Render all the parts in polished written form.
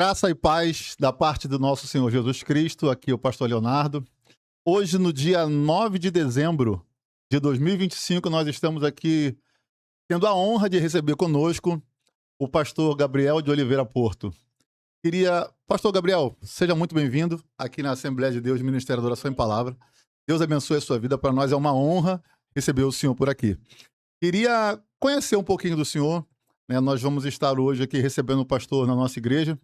Graça e paz da parte do nosso Senhor Jesus Cristo, aqui é o pastor Leonardo. Hoje, no dia 9 de dezembro de 2025, nós estamos aqui tendo a honra de receber conosco o pastor Gabriel de Oliveira Porto. Pastor Gabriel, seja muito bem-vindo aqui na Assembleia de Deus, Ministério da Oração em Palavra. Deus abençoe a sua vida, para nós é uma honra receber o senhor por aqui. Queria conhecer um pouquinho do senhor, né? Nós vamos estar hoje aqui recebendo o pastor na nossa igreja,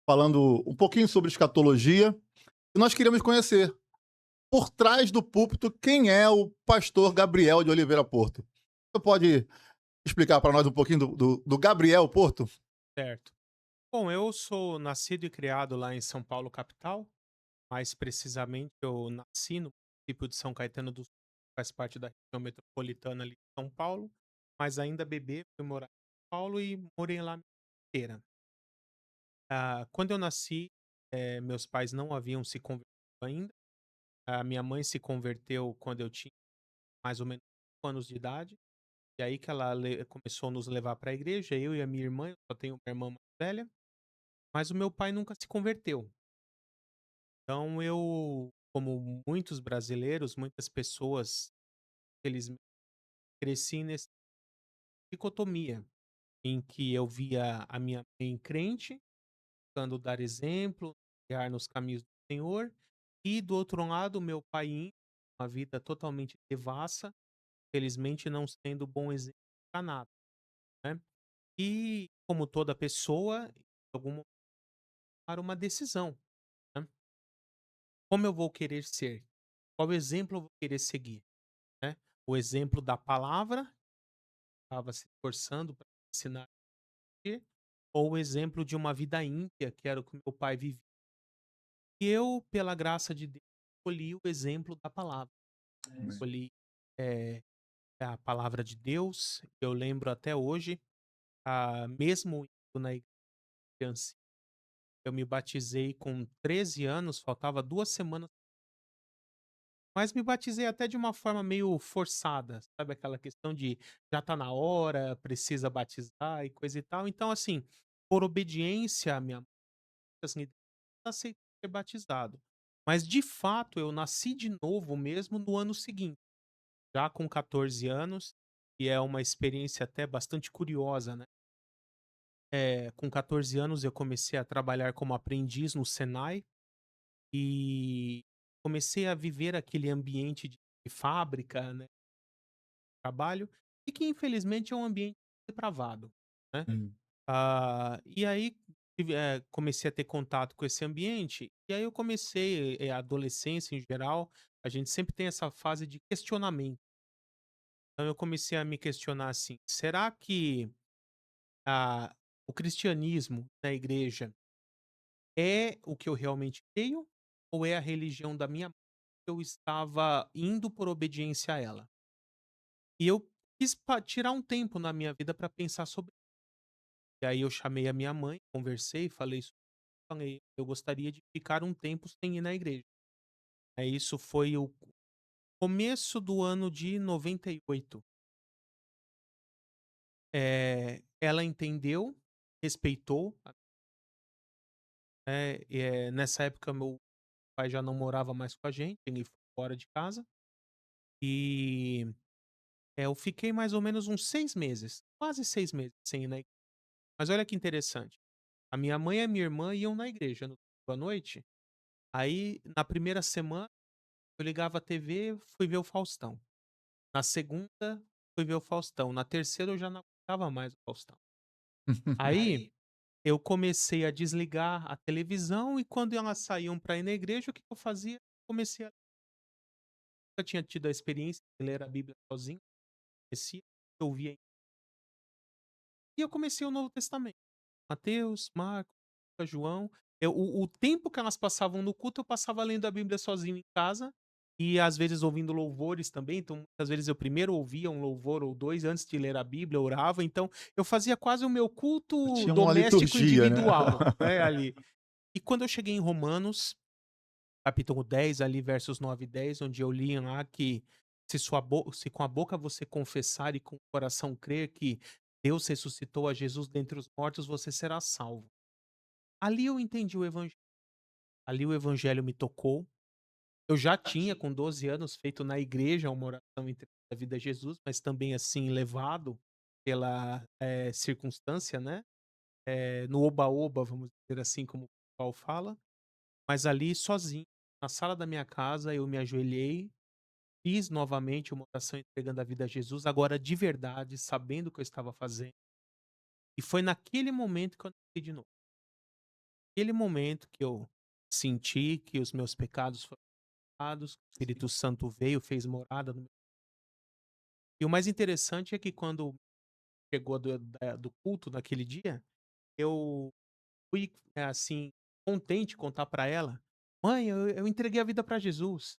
falando um pouquinho sobre escatologia, e nós queríamos conhecer, por trás do púlpito, quem é o pastor Gabriel de Oliveira Porto. Você pode explicar para nós um pouquinho do Gabriel Porto? Certo. Bom, eu sou nascido e criado lá em São Paulo, capital. Mais precisamente, eu nasci no município de São Caetano do Sul, que faz parte da região metropolitana ali de São Paulo, mas ainda bebê fui morar em São Paulo e morei lá a minha vida inteira. Quando eu nasci, meus pais não haviam se convertido ainda. A minha mãe se converteu quando eu tinha mais ou menos 5 anos de idade, e aí que ela começou a nos levar para a igreja, eu e a minha irmã. Eu só tenho uma irmã mais velha, mas o meu pai nunca se converteu. Então eu, como muitos brasileiros, muitas pessoas, felizmente, cresci nessa dicotomia em que eu via a minha mãe crente, buscando dar exemplo, guiar nos caminhos do Senhor, e do outro lado, o meu pai ímpio, uma vida totalmente devassa, felizmente não sendo bom exemplo para nada, né? E como toda pessoa, em algum momento, para uma decisão, né? Como eu vou querer ser? Qual exemplo eu vou querer seguir? Né? O exemplo da palavra, estava se esforçando para ensinar a viver, ou o exemplo de uma vida ímpia, que era o que meu pai vivia. E eu, pela graça de Deus, escolhi o exemplo da palavra. Escolhi eh, a palavra de Deus. Eu lembro até hoje, mesmo indo na igreja, eu me batizei com 13 anos, faltava 2 semanas, mas me batizei até de uma forma meio forçada, sabe, aquela questão de já tá na hora, precisa batizar e coisa e tal. Então, assim, por obediência à minha mãe, assim, eu aceitei ser batizado. Mas de fato eu nasci de novo mesmo no ano seguinte, já com 14 anos, e é uma experiência até bastante curiosa, né. Com 14 anos eu comecei a trabalhar como aprendiz no Senai, e comecei a viver aquele ambiente de fábrica, né, trabalho, e que infelizmente é um ambiente depravado, né. Hum. E aí comecei a ter contato com esse ambiente, e aí eu comecei, a adolescência em geral, a gente sempre tem essa fase de questionamento. Então eu comecei a me questionar assim: "Será que, ah, o cristianismo na igreja é o que eu realmente creio, ou é a religião da minha mãe que eu estava indo por obediência a ela?" E eu quis tirar um tempo na minha vida para pensar sobre. E aí eu chamei a minha mãe, conversei, falei: "Eu gostaria de ficar um tempo sem ir na igreja". Isso foi o começo do ano de 98. Ela entendeu, respeitou, nessa época meu pai já não morava mais com a gente, ele foi fora de casa, e, eu fiquei mais ou menos uns 6 meses, quase 6 meses sem ir na igreja. Mas olha que interessante, a minha mãe e a minha irmã iam na igreja no domingo à noite. Aí na primeira semana eu ligava a TV, fui ver o Faustão. Na segunda, fui ver o Faustão. Na terceira eu já não aguentava mais o Faustão. Aí, eu comecei a desligar a televisão, e quando elas saíam para ir na igreja, o que que eu fazia? Comecei a Eu tinha tido a experiência de ler a Bíblia sozinho, conhecia, eu via, e eu comecei o Novo Testamento. Mateus, Marcos, Lucas, João. O tempo que elas passavam no culto, eu passava lendo a Bíblia sozinho em casa, e às vezes ouvindo louvores também. Então, muitas vezes eu primeiro ouvia um louvor ou 2 antes de ler a Bíblia, orava. Então, eu fazia quase o meu culto Tinha uma doméstico liturgia, né? individual, né, ali. E quando eu cheguei em Romanos, capítulo 10 ali, versos 9 e 10, onde eu li lá que se com a boca você confessar e com o coração crer que Deus ressuscitou a Jesus dentre os mortos, você será salvo. Ali eu entendi o evangelho, ali o evangelho me tocou. Eu já tinha, com 12 anos, feito na igreja uma oração entregando a vida a Jesus, mas também, assim, levado pela, circunstância, né, no oba-oba, vamos dizer assim, como o pessoal fala. Mas ali sozinho, na sala da minha casa, eu me ajoelhei, fiz novamente uma oração entregando a vida a Jesus, agora de verdade, sabendo o que eu estava fazendo. E foi naquele momento que eu nasci de novo. Aquele momento que eu senti que os meus pecados foram perdoados, que o Espírito Santo veio, fez morada no meu. E o mais interessante é que quando chegou do culto naquele dia, eu fui, assim, contente contar pra ela: "Mãe, eu entreguei a vida pra Jesus".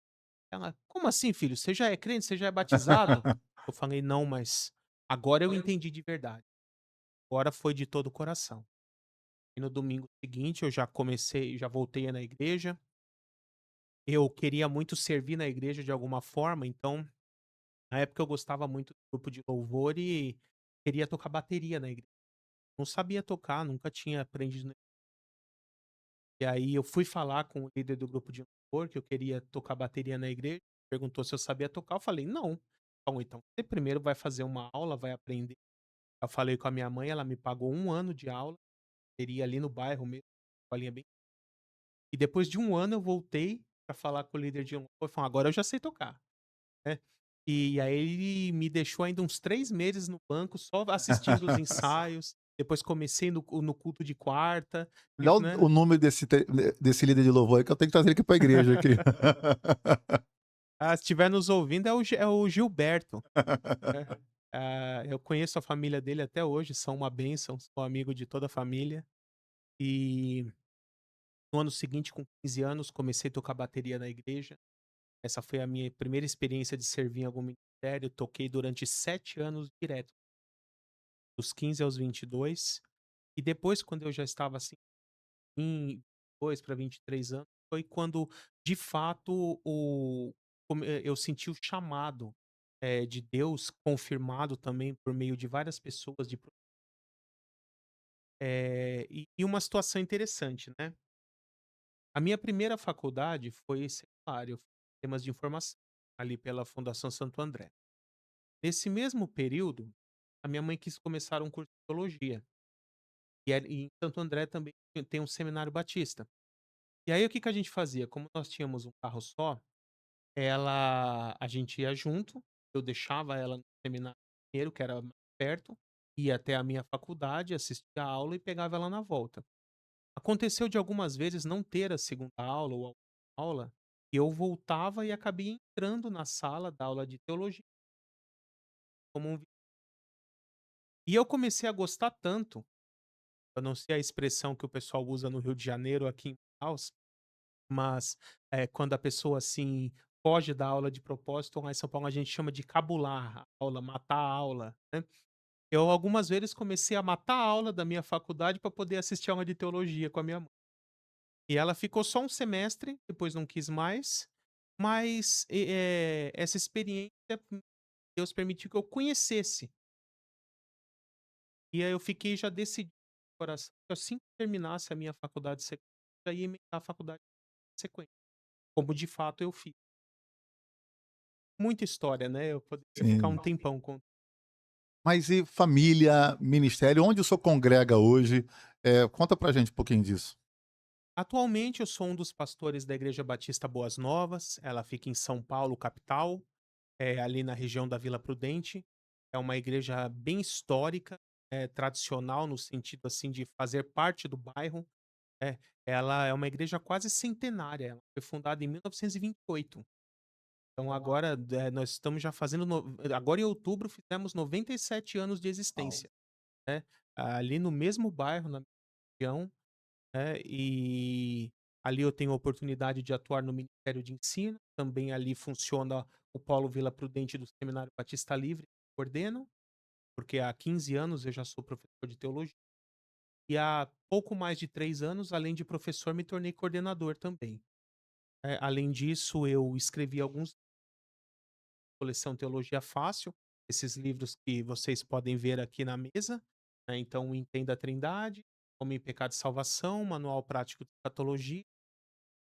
Ela: "Como assim, filho? Você já é crente? Você já é batizado?" Eu falei: "Não, mas agora eu entendi de verdade. Agora foi de todo o coração". E no domingo seguinte eu já voltei na igreja. Eu queria muito servir na igreja de alguma forma, então, na época eu gostava muito do grupo de louvor e queria tocar bateria na igreja. Não sabia tocar, nunca tinha aprendido. E aí eu fui falar com o líder do grupo de louvor que eu queria tocar bateria na igreja, perguntou se eu sabia tocar, eu falei: "Não". Bom, então você primeiro vai fazer uma aula, vai aprender. Eu falei com a minha mãe, ela me pagou 1 ano de aula, teria ali no bairro mesmo, escolinha bem. E depois de 1 ano eu voltei pra falar com o líder de louvor, e falou: "Agora eu já sei tocar", né. E aí ele me deixou ainda uns 3 meses no banco só assistindo os ensaios, depois comecei no culto de quarta, Dá e, o né. nome desse líder de louvor aí que eu tenho que trazer ele aqui pra igreja aqui. Ah, se estiver nos ouvindo é o Gilberto, né. Eu conheço a família dele até hoje, são uma bênção, sou amigo de toda a família. E no ano seguinte, com 15 anos, comecei a tocar bateria na igreja. Essa foi a minha primeira experiência de servir em algum ministério, toquei durante 7 anos direto, dos 15 aos 22. E depois, quando eu já estava, assim, em 22 para 23 anos, foi quando, de fato, eu senti o chamado, de Deus, confirmado também por meio de várias pessoas, e uma situação interessante, né. A minha primeira faculdade foi secular, eu fiz sistemas de informação, ali pela Fundação Santo André. Nesse mesmo período, a minha mãe quis começar um curso de teologia, e em Santo André também tem um seminário batista. E aí o que que a gente fazia? Como nós tínhamos um carro só, a gente ia junto, eu deixava ela no seminário primeiro, que era mais perto, ia até a minha faculdade, assistia a aula e pegava ela na volta. Aconteceu de algumas vezes não ter a segunda aula ou a última aula, e eu voltava e acabei entrando na sala da aula de teologia como um vi e eu comecei a gostar tanto, eu não sei a expressão que o pessoal usa no Rio de Janeiro, aqui em Manaus, mas, quando a pessoa, assim, foge da aula de propósito, lá em São Paulo a gente chama de cabular a aula, matar a aula, né. Eu algumas vezes comecei a matar a aula da minha faculdade para poder assistir a aula de teologia com a minha mãe. E ela ficou só um semestre, depois não quis mais, mas, essa experiência, Deus permitiu que eu conhecesse. E aí eu fiquei já decidido no coração que assim que terminasse a minha faculdade sequência, já ia emendar a faculdade sequência, como de fato eu fiz. Muita história, né, eu poderia ficar um Sim. tempão com. Mas e família, ministério, onde o senhor congrega hoje? Conta pra gente um pouquinho disso. Atualmente eu sou um dos pastores da Igreja Batista Boas Novas, ela fica em São Paulo, capital, ali na região da Vila Prudente. É uma igreja bem histórica, tradicional no sentido, assim, de fazer parte do bairro. É, ela é uma igreja quase centenária, ela foi fundada em 1928. Então agora, nós estamos já fazendo agora em outubro fizemos 97 anos de Uau. existência, né, ali no mesmo bairro, na região, né, e ali eu tenho a oportunidade de atuar no Ministério de Ensino, também ali funciona o Polo Vila Prudente do Seminário Batista Livre, que eu coordeno, porque há 15 anos eu já sou professor de teologia, e há pouco mais de 3 anos, além de professor, me tornei coordenador também. Além disso, eu escrevi alguns coleção Teologia Fácil, esses livros que vocês podem ver aqui na mesa, né, então o Entenda a Trindade, Homem, Pecado e Salvação, Manual Prático de Escatologia,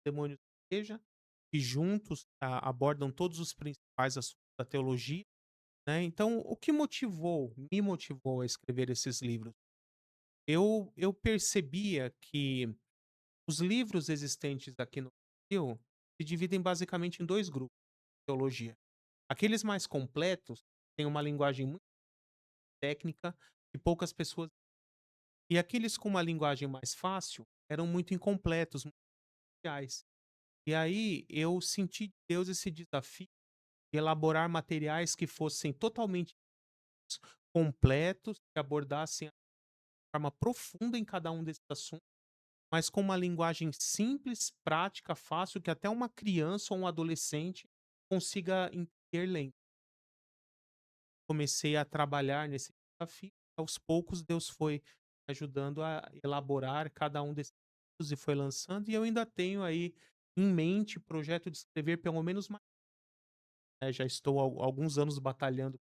Demônios da Igreja, que juntos abordam todos os principais assuntos da teologia, né. Então, o que me motivou a escrever esses livros? Eu percebia que os livros existentes aqui no Brasil se dividem basicamente em 2 grupos de teologia. Aqueles mais completos têm uma linguagem muito técnica e poucas pessoas, e aqueles com uma linguagem mais fácil eram muito incompletos, muito superficiais. E aí eu senti de Deus esse desafio de elaborar materiais que fossem totalmente completos, que abordassem de forma profunda em cada um desses assuntos, mas com uma linguagem simples, prática, fácil, que até uma criança ou um adolescente consiga entender lendo. Comecei a trabalhar nesse desafio, aos poucos Deus foi me ajudando a elaborar cada um desses livros e foi lançando, e eu ainda tenho aí em mente o projeto de escrever pelo menos mais, já estou há alguns anos batalhando.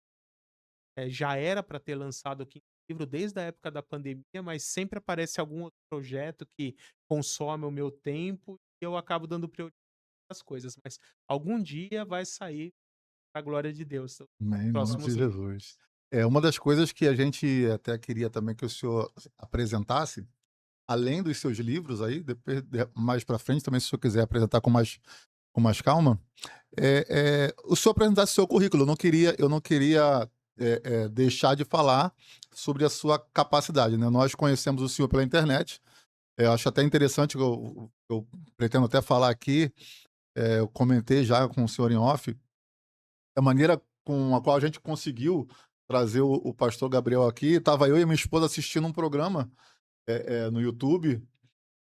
Já era para ter lançado o 5º livro desde a época da pandemia, mas sempre aparece algum outro projeto que consome o meu tempo e eu acabo dando prioridade às coisas, mas algum dia vai sair, pra glória de Deus, os Amém, em nome de próximos livros. Jesus. É uma das coisas que a gente até queria também que o senhor apresentasse, além dos seus livros aí, depois, mais para frente também, se o senhor quiser apresentar com mais calma, o senhor apresentasse o seu currículo. Eu não queria deixar de falar sobre a sua capacidade, né? Nós conhecemos o senhor pela internet. Eu acho até interessante, eu pretendo até falar aqui, eu comentei já com o senhor em off, a maneira com a qual a gente conseguiu trazer o pastor Gabriel aqui. Estava eu e minha esposa assistindo um programa no YouTube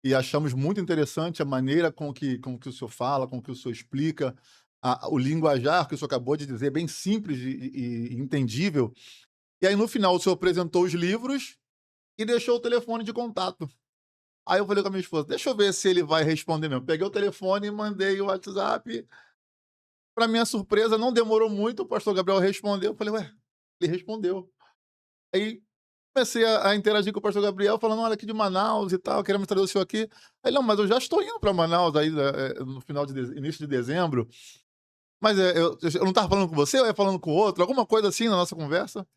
e achamos muito interessante a maneira com que o senhor fala, com que o senhor explica, o linguajar que o senhor acabou de dizer, bem simples e entendível. E aí, no final, o senhor apresentou os livros e deixou o telefone de contato. Aí eu falei com a minha esposa: deixa eu ver se ele vai responder mesmo. Peguei o telefone e mandei o WhatsApp. Para minha surpresa, não demorou muito, o pastor Gabriel respondeu. Eu falei: ué, ele respondeu. Aí comecei a interagir com o pastor Gabriel, falando: olha, aqui de Manaus e tal, queremos trazer o senhor aqui. Aí, não, mas eu já estou indo para Manaus aí, no final início de dezembro. Mas eu não estava falando com você, eu ia falando com outro, alguma coisa assim na nossa conversa.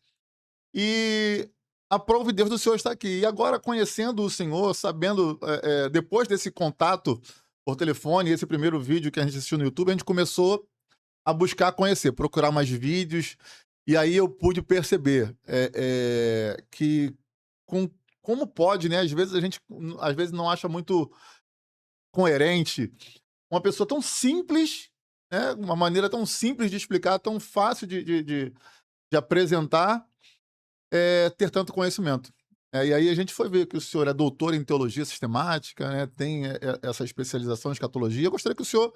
E aprove Deus do senhor estar aqui. E agora, conhecendo o senhor, sabendo, depois desse contato por telefone, esse primeiro vídeo que a gente assistiu no YouTube, a gente começou a buscar conhecer, procurar mais vídeos, e aí eu pude perceber, que com como pode, né, às vezes a gente às vezes não acha muito coerente uma pessoa tão simples, né, uma maneira tão simples de explicar, tão fácil de apresentar, ter tanto conhecimento. E aí a gente foi ver que o senhor é doutor em teologia sistemática, né, tem, essa especialização em escatologia. Eu gostaria que o senhor,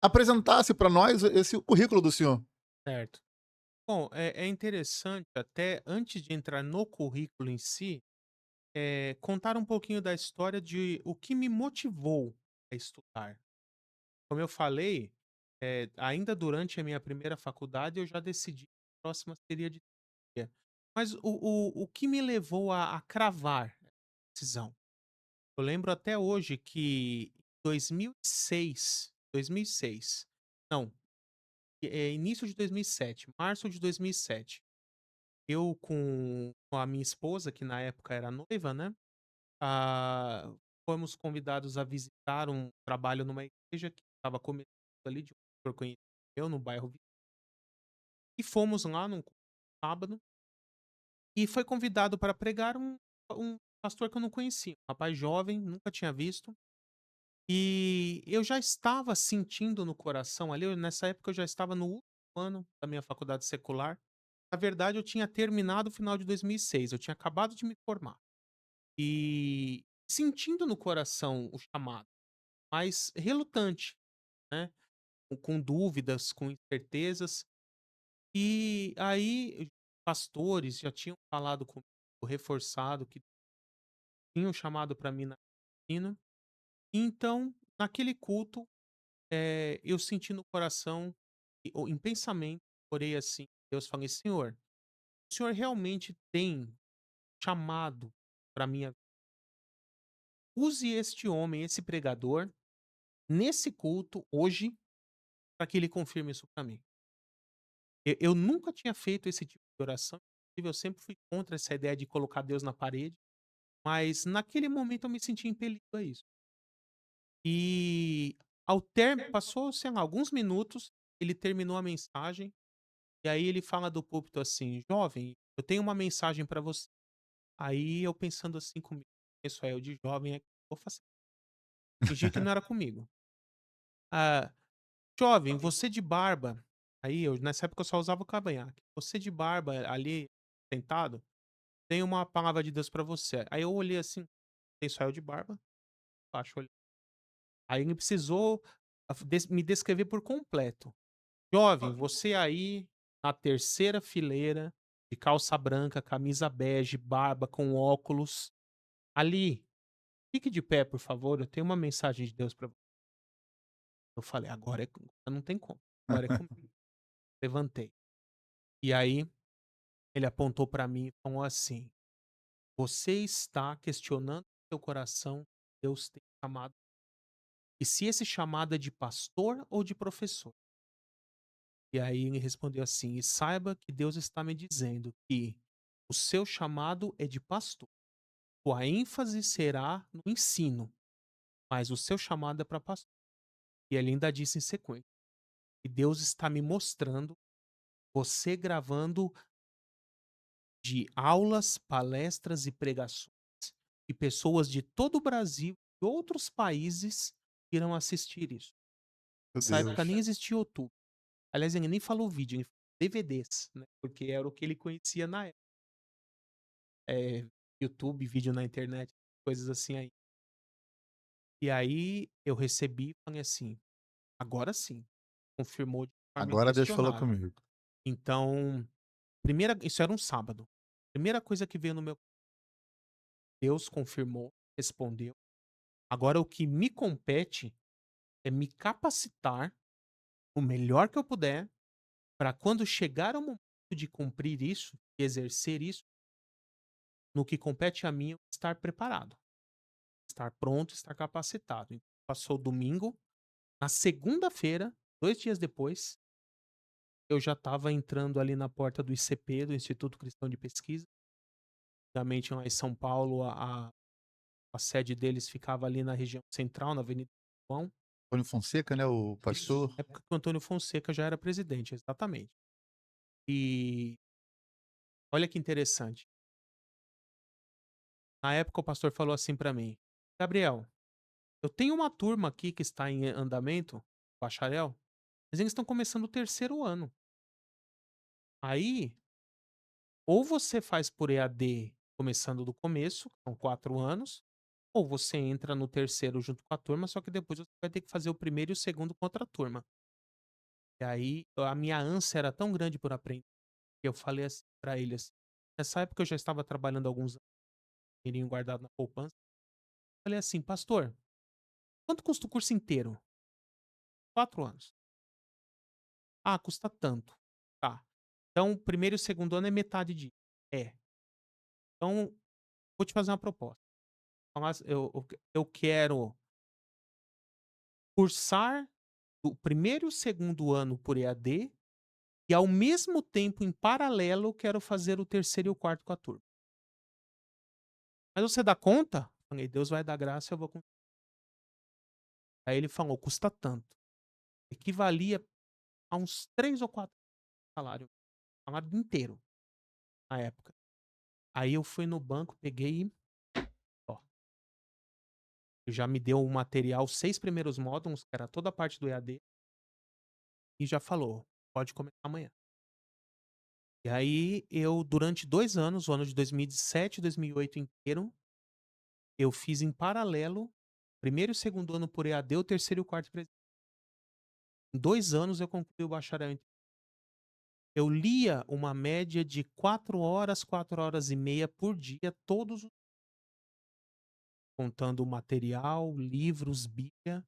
apresentasse para nós esse currículo do senhor. Certo. Bom, é interessante até antes de entrar no currículo em si, contar um pouquinho da história de o que me motivou a estudar. Como eu falei, ainda durante a minha primeira faculdade eu já decidi que a próxima seria de teologia. Mas o que me levou a cravar essa decisão? Eu lembro até hoje que em 2006, não, início de 2007, março de 2007, eu com a minha esposa, que na época era noiva, né, fomos convidados a visitar um trabalho numa igreja que estava começando ali, de um pastor conhecido meu no bairro e fomos lá num sábado, e foi convidado para pregar um pastor que eu não conhecia, um rapaz jovem, nunca tinha visto, e eu já estava sentindo no coração ali, nessa época eu já estava no último ano da minha faculdade secular. Na verdade eu tinha terminado o final de 2006, eu tinha acabado de me formar. E sentindo no coração o chamado, mas relutante, né, com dúvidas, com incertezas. E aí, pastores já tinham falado comigo, reforçado que tinham chamado para mim na piscina. Então, naquele culto, eu senti no coração, ou em pensamento, orei assim, Deus, falei: Senhor, o Senhor realmente tem chamado para minha use este homem, esse pregador, nesse culto hoje, para que ele confirme isso para mim. Eu nunca tinha feito esse tipo de oração, inclusive eu sempre fui contra essa ideia de colocar Deus na parede, mas naquele momento eu me senti impelido a isso. E ao passou, sei lá, alguns minutos, ele terminou a mensagem, e aí ele fala do púlpito assim: "Jovem, eu tenho uma mensagem para você". Aí eu pensando assim comigo: "Isso aí, eu de jovem aqui, vou fingir que não era comigo". "Ah, jovem, você de barba", aí eu nessa época eu só usava o cavanhaque. "Você de barba ali, sentado, tem uma palavra de Deus pra você". Aí eu olhei assim, tem só eu de barba, baixo olhei. Aí ele precisou me descrever por completo. "Jovem, você aí na terceira fileira, de calça branca, camisa bege, barba, com óculos, ali, fique de pé, por favor, eu tenho uma mensagem de Deus pra você". Eu falei: "Agora não tem como, agora é comigo". Levantei. E aí ele apontou pra mim e falou assim: "Você está questionando no seu coração, Deus tem chamado, e se esse chamado é de pastor ou de professor?". E aí ele respondeu assim: "E saiba que Deus está me dizendo que o seu chamado é de pastor. Sua ênfase será no ensino, mas o seu chamado é para pastor". E ele ainda disse em sequência: "E Deus está me mostrando você gravando de aulas, palestras e pregações, e pessoas de todo o Brasil e outros países irão assistir isso". Meu Nessa época Deus. nem existia YouTube. Aliás, ele nem falou vídeo, ele falou DVDs, né, porque era o que ele conhecia na época. YouTube, vídeo na internet, coisas assim aí. E aí eu recebi e falei assim: "Agora sim, confirmou de forma Agora Deus falou inquestionável". comigo. Então, isso era um sábado. Primeira coisa que veio no meu Deus confirmou, respondeu. Agora o que me compete é me capacitar o melhor que eu puder para quando chegar o momento de cumprir isso, de exercer isso, no que compete a mim eu estar preparado, estar pronto, estar capacitado. Então, passou o domingo, na segunda-feira, 2 dias depois, eu já estava entrando ali na porta do ICP, do Instituto Cristão de Pesquisa. Antigamente lá em São Paulo, a sede deles ficava ali na região central, na Avenida São João. Antônio Fonseca, né, o Isso, pastor. na época que o Antônio Fonseca já era presidente, exatamente. E olha que interessante, na época o pastor falou assim para mim: "Gabriel, eu tenho uma turma aqui que está em andamento, bacharel, mas eles estão começando o terceiro ano. Aí, ou você faz por EAD começando do começo, que são 4 anos, ou você entra no terceiro junto com a turma, só que depois você vai ter que fazer o primeiro e o segundo com outra turma". E aí, a minha ânsia era tão grande por aprender, que eu falei assim pra ele assim, nessa época eu já estava trabalhando há alguns anos, dinheirinho guardado na poupança. Falei assim: "Pastor, quanto custa o curso inteiro?". 4 anos". "Ah, custa tanto". "Tá. Então o primeiro e o segundo ano é metade disso". "É. Então vou te fazer uma proposta. Eu quero cursar o primeiro e o segundo ano por EAD e ao mesmo tempo, em paralelo, eu quero fazer o terceiro e o quarto com a turma. Mas você dá conta?". Falei: "Deus vai dar graça, eu vou con". Aí ele falou: "Custa tanto". Equivalia a uns 3 ou 4 salário, salário inteiro, na época. Aí eu fui no banco, peguei e, ó, já me deu o material, 6 primeiros módulos, que era toda a parte do EAD, e já falou: "Pode começar amanhã". E aí eu, durante 2 anos, o ano de 2007 e 2008 inteiro, eu fiz em paralelo, primeiro e segundo ano por EAD, o terceiro e o quarto presencial. Em 2 anos eu concluí o bacharel. Eu lia uma média de 4 horas e meia por dia, todos os, contando material, livros, Bíblia.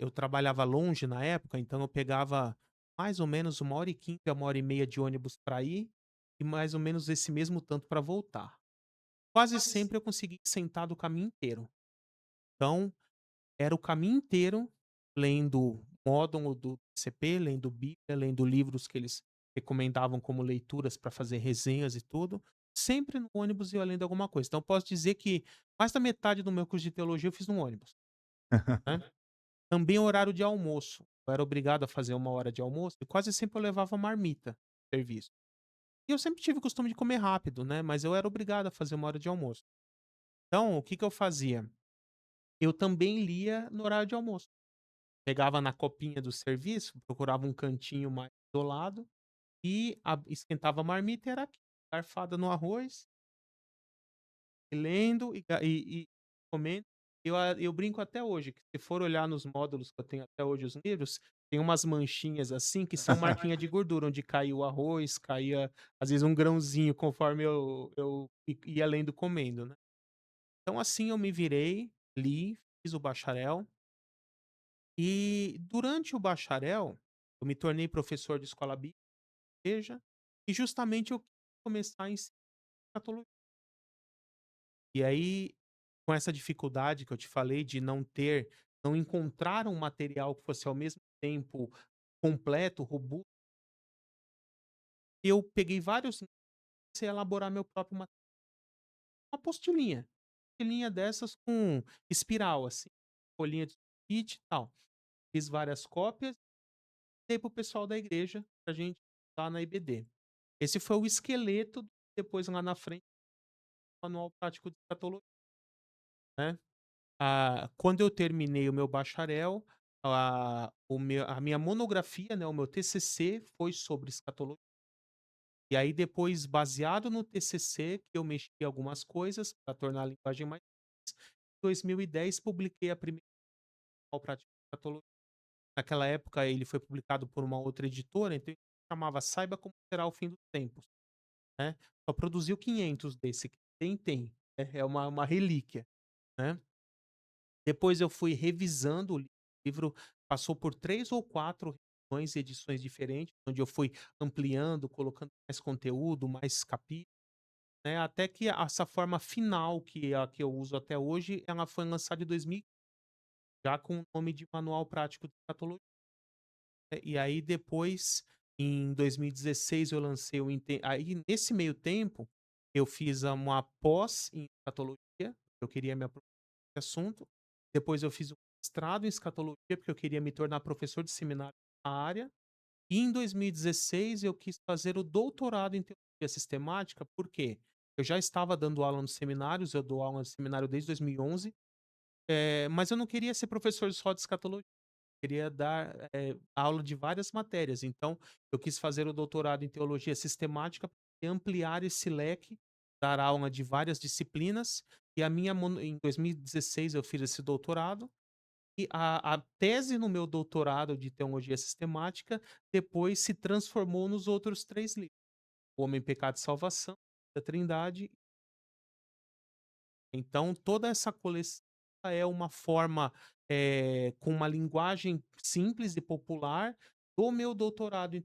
Eu trabalhava longe na época, então eu pegava mais ou menos 1h15 a 1h30 de ônibus para ir, e mais ou menos esse mesmo tanto para voltar. quase sempre eu consegui sentar do caminho inteiro. Então, era o caminho inteiro lendo módulo do CP, lendo Bíblia, lendo livros que eles recomendavam como leituras para fazer resenhas e tudo. Sempre no ônibus eu ia lendo alguma coisa. Então, eu posso dizer que mais da metade do meu curso de teologia eu fiz no ônibus, né. Também horário de almoço. Eu era obrigado a fazer uma hora de almoço e quase sempre eu levava marmita no serviço. E eu sempre tive o costume de comer rápido, né, mas eu era obrigado a fazer uma hora de almoço. Então, o que que eu fazia? Eu também lia no horário de almoço. Pegava na copinha do serviço, procurava um cantinho mais isolado e esquentava a marmita e era aquilo, garfada no arroz, e lendo e comendo. Eu brinco até hoje que se for olhar nos módulos que eu tenho até hoje os livros, tem umas manchinhas assim que são marquinha de gordura, onde caiu o arroz, caía às vezes um grãozinho conforme eu ia lendo comendo, né. Então assim eu me virei, li, fiz o bacharel. E durante o bacharel, eu me tornei professor de escola bíblica, igreja, e justamente eu quis começar a ensinar escatologia. E aí, com essa dificuldade que eu te falei de não encontrar um material que fosse ao mesmo tempo completo, robusto, eu peguei vários e comecei a elaborar meu próprio material. Uma apostilinha dessas com espiral, assim, folhinha de sulfite e tal. Fiz várias cópias dei para o pessoal da igreja pra gente usar na IBD. Esse foi o esqueleto, depois lá na frente, do manual prático de escatologia, né. Quando eu terminei o meu bacharel, a minha monografia, né, o meu TCC foi sobre escatologia. E aí depois, baseado no TCC, que eu mexi algumas coisas para tornar a linguagem mais simples, em 2010 publiquei a primeira manual prático de escatologia. Naquela época ele foi publicado por uma outra editora, então ele chamava Saiba Como Será o Fim dos Tempos, né. Só produziu 500 desse, tem, é uma relíquia, né. Depois eu fui revisando o livro, passou por 3 ou 4 revisões e edições diferentes, onde eu fui ampliando, colocando mais conteúdo, mais capítulos, né, até que essa forma final, que é a que eu uso até hoje, ela foi lançada em 2000, já com o nome de Manual Prático de Escatologia. E aí depois, em 2016 eu lancei o inte aí nesse meio tempo, eu fiz uma pós em escatologia, eu queria me aprofundar nesse assunto. Depois eu fiz um mestrado em escatologia, porque eu queria me tornar professor de seminário na área. E em 2016 eu quis fazer o doutorado em teologia sistemática, porque eu já estava dando aula nos seminários, eu dou aula no seminário desde 2011, mas eu não queria ser professor só de escatologia. Queria dar, aula de várias matérias, então eu quis fazer o doutorado em teologia sistemática para ampliar esse leque, dar aula de várias disciplinas, e a minha em 2016 eu fiz esse doutorado, e a tese no meu doutorado de teologia sistemática depois se transformou nos outros 3 livros: O Homem, Pecado e Salvação, da Trindade. Então, toda essa coleção é uma forma, com uma linguagem simples e popular, do meu doutorado em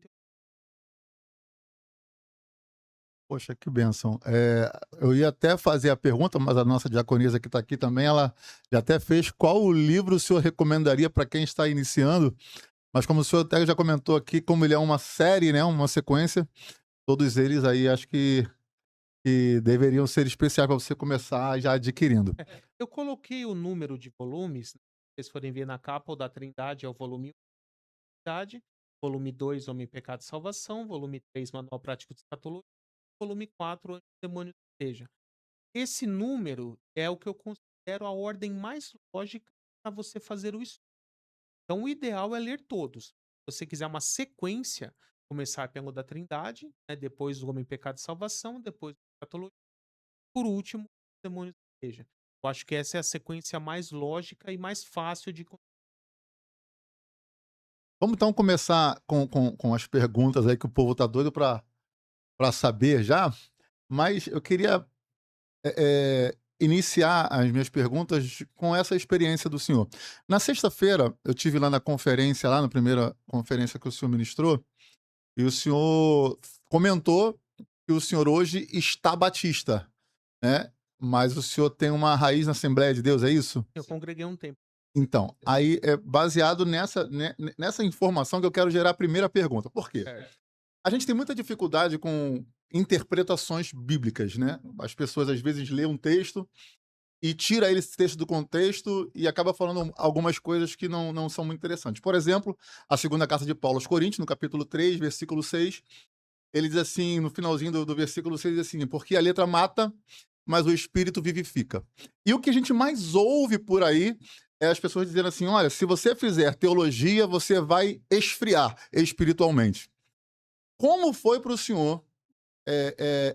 Poxa, que bênção. Eu ia até fazer a pergunta, mas a nossa diaconisa que está aqui também, ela já até fez. Qual o livro o senhor recomendaria para quem está iniciando? Mas como o senhor até já comentou aqui, como ele é uma série, né, uma sequência, todos eles aí acho que deveriam ser especiais para você começar já adquirindo. eu coloquei o número de volumes, né, se vocês forem ver na capa, o da Trindade é o volume 1, Trindade, volume 2, Homem, Pecado e Salvação, volume 3, Manual Prático de Escatologia, volume 4, Antes do Demônio da Igreja. Esse número é o que eu considero a ordem mais lógica para você fazer o estudo. Então, o ideal é ler todos. Se você quiser uma sequência, começar pelo da Trindade, né, depois o Homem, Pecado e Salvação, depois a Escatologia, por último, os Demônios da Igreja. Eu acho que essa é a sequência mais lógica e mais fácil de Vamos então começar com as perguntas aí que o povo tá doido para saber já, mas eu queria iniciar as minhas perguntas com essa experiência do senhor. Na sexta-feira, eu tive lá na conferência, lá na primeira conferência que o senhor ministrou, e o senhor comentou que o senhor hoje está batista, né? Mas o senhor tem uma raiz na Assembleia de Deus, é isso? Eu congreguei um tempo. Então, aí é baseado nessa informação que eu quero gerar a primeira pergunta. Por quê? Certo. A gente tem muita dificuldade com interpretações bíblicas, né? As pessoas às vezes lêem um texto e tira esse texto do contexto e acaba falando algumas coisas que não são muito interessantes. Por exemplo, a segunda carta de Paulo aos Coríntios, no capítulo 3, versículo 6, ele diz assim, no finalzinho do versículo 6, diz assim, porque a letra mata, mas o espírito vivifica. E o que a gente mais ouve por aí é as pessoas dizendo assim, olha, se você fizer teologia, você vai esfriar espiritualmente. Como foi para o senhor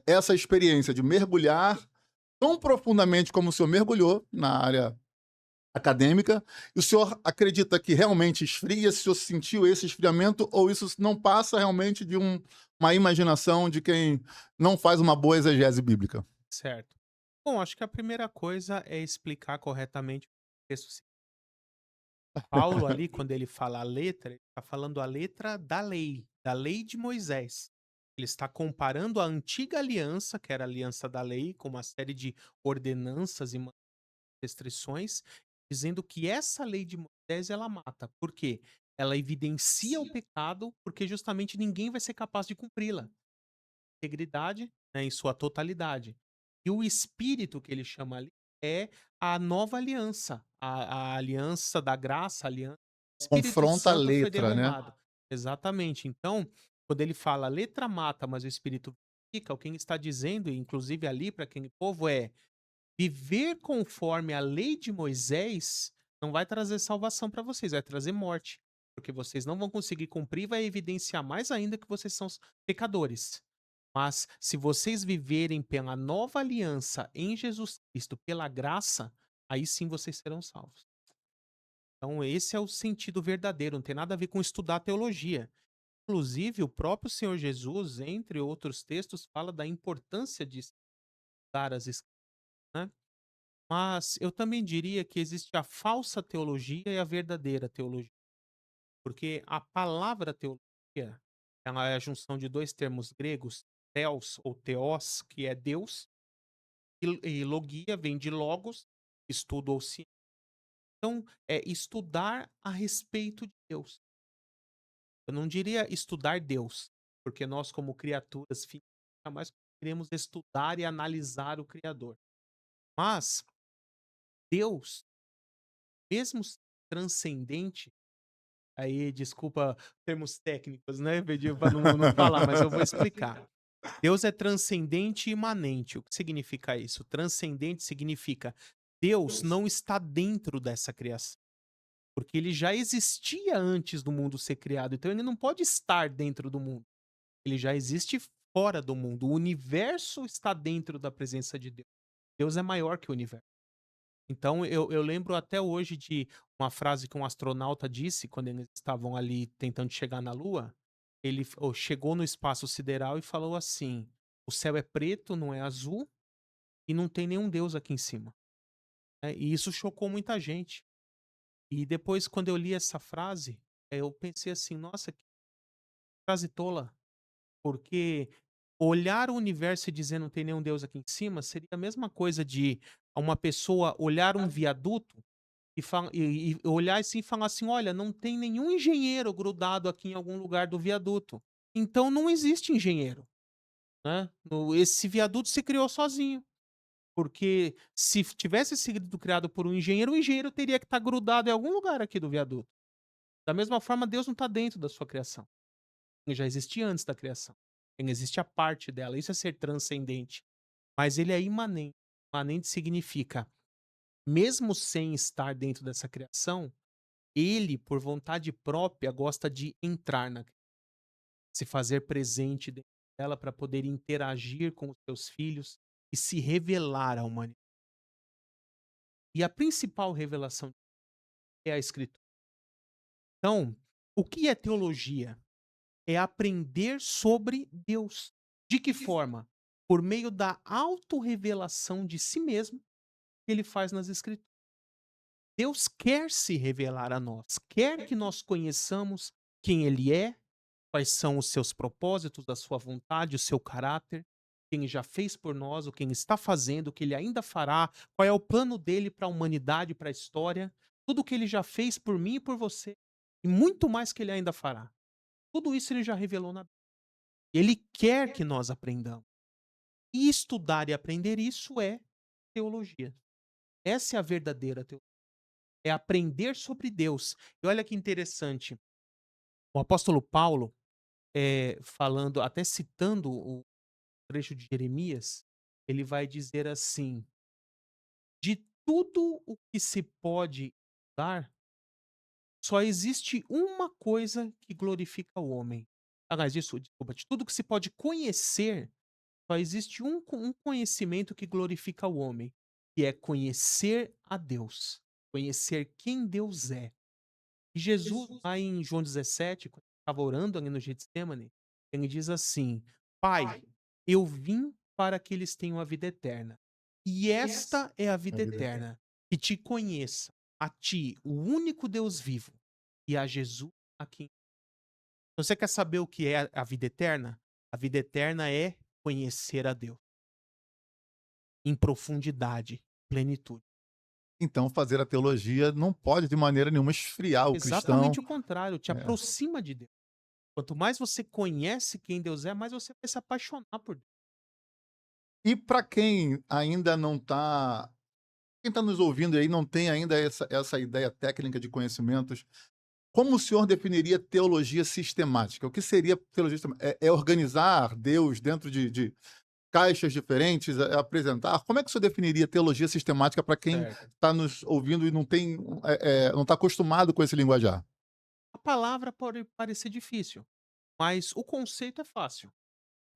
essa experiência de mergulhar tão profundamente como o senhor mergulhou na área acadêmica, e o senhor acredita que realmente esfria, se o senhor sentiu esse esfriamento, ou isso não passa realmente de uma imaginação de quem não faz uma boa exegese bíblica? Certo. Bom, acho que a primeira coisa é explicar corretamente o texto. Paulo ali, quando ele fala a letra, ele está falando a letra da lei de Moisés. Ele está comparando a antiga aliança, que era a aliança da lei, com uma série de ordenanças e restrições, dizendo que essa lei de Moisés ela mata. Por quê? Ela evidencia o pecado, porque justamente ninguém vai ser capaz de cumpri-la. Integridade, né, em sua totalidade. E o espírito que ele chama ali é a nova aliança, a aliança da graça, a aliança o Espírito Confronta a Santo foi letra, né? derramado. Exatamente. Então, quando ele fala: "A letra mata, mas o espírito vivifica", o que ele está dizendo, inclusive ali para aquele povo, é: viver conforme a lei de Moisés não vai trazer salvação para vocês, vai trazer morte, porque vocês não vão conseguir cumprir, vai evidenciar mais ainda que vocês são os pecadores. Mas se vocês viverem pela nova aliança em Jesus Cristo, pela graça, aí sim vocês serão salvos. Então esse é o sentido verdadeiro, não tem nada a ver com estudar teologia. Inclusive, o próprio Senhor Jesus, entre outros textos, fala da importância de estudar as Escrituras, né? Mas eu também diria que existe a falsa teologia e a verdadeira teologia. Porque a palavra teologia, ela é a junção de 2 termos gregos, theos ou theos, que é Deus, e logia vem de logos, estudo ou ciência. Então, é estudar a respeito de Deus. Eu não diria estudar Deus, porque nós como criaturas finitas jamais queremos estudar e analisar o criador. Mas Deus, mesmo transcendente. Aí, desculpa termos técnicos, né, pedi pra não falar, mas eu vou explicar. Deus é transcendente e imanente. O que significa isso? Transcendente significa Deus não está dentro dessa criação, porque ele já existia antes do mundo ser criado, então ele não pode estar dentro do mundo. Ele já existe fora do mundo. O universo está dentro da presença de Deus. Deus é maior que o universo. Então eu lembro até hoje de uma frase que um astronauta disse quando eles estavam ali tentando chegar na Lua. Ele chegou no espaço sideral e falou assim: "O céu é preto, não é azul, e não tem nenhum Deus aqui em cima", né, e isso chocou muita gente. E depois quando eu li essa frase, eu pensei assim: "Nossa, que frase tola", porque olhar o universo e dizer: "Não tem nenhum Deus aqui em cima", seria a mesma coisa de uma pessoa olhar um viaduto e olhar assim e falar assim: "Olha, não tem nenhum engenheiro grudado aqui em algum lugar do viaduto. Então não existe engenheiro, né. Esse viaduto se criou sozinho, porque se tivesse sido criado por um engenheiro, o engenheiro teria que estar grudado em algum lugar aqui do viaduto". Da mesma forma, Deus não está dentro da sua criação. Ele já existia antes da criação. Ele existe a parte dela, isso é ser transcendente. Mas ele é imanente. Imanente significa, mesmo sem estar dentro dessa criação, ele, por vontade própria, gosta de entrar se fazer presente dentro dela para poder interagir com os seus filhos e se revelar à humanidade. E a principal revelação é a Escritura. Então, o que é teologia? É aprender sobre Deus. De que forma? Por meio da autorrevelação de si mesmo que ele faz nas Escrituras. Deus quer se revelar a nós, quer que nós conheçamos quem ele é, quais são os seus propósitos, a sua vontade, o seu caráter. que ele já fez por nós, o que ele está fazendo, o que ele ainda fará, qual é o plano dele para a humanidade, para a história, tudo o que ele já fez por mim e por você, e muito mais que ele ainda fará. Tudo isso ele já revelou na Bíblia. Ele quer que nós aprendamos. E estudar e aprender isso é teologia. Essa é a verdadeira teologia. É aprender sobre Deus. E olha que interessante, o apóstolo Paulo, falando, até citando o trecho de Jeremias, ele vai dizer assim: de tudo o que se pode dar, só existe uma coisa que glorifica o homem. Aliás, isso, desculpa, de tudo que se pode conhecer, só existe um conhecimento que glorifica o homem, que é conhecer a Deus, conhecer quem Deus é. E Jesus, lá em João 17, quando ele estava orando ali no Getsemane, ele diz assim: Pai, eu vim para que eles tenham a vida eterna. E esta é a A vida vida eterna. eterna, que te conheça, a ti, o único Deus vivo, e a Jesus a quem. Você quer saber o que é a vida eterna? A vida eterna é conhecer a Deus em profundidade, plenitude. Então, fazer a teologia não pode de maneira nenhuma esfriar o cristão. Exatamente o contrário, te É. aproxima de Deus. Quanto mais você conhece quem Deus é, mais você vai se apaixonar por Deus. E para quem ainda não está, quem está nos ouvindo aí não tem ainda essa ideia técnica de conhecimentos, como o senhor definiria teologia sistemática? O que seria teologia sistemática? É organizar Deus dentro de caixas diferentes, apresentar? Como é que o senhor definiria teologia sistemática para quem Certo. está nos ouvindo e não tem, não está acostumado com esse linguajar? A palavra pode parecer difícil, mas o conceito é fácil,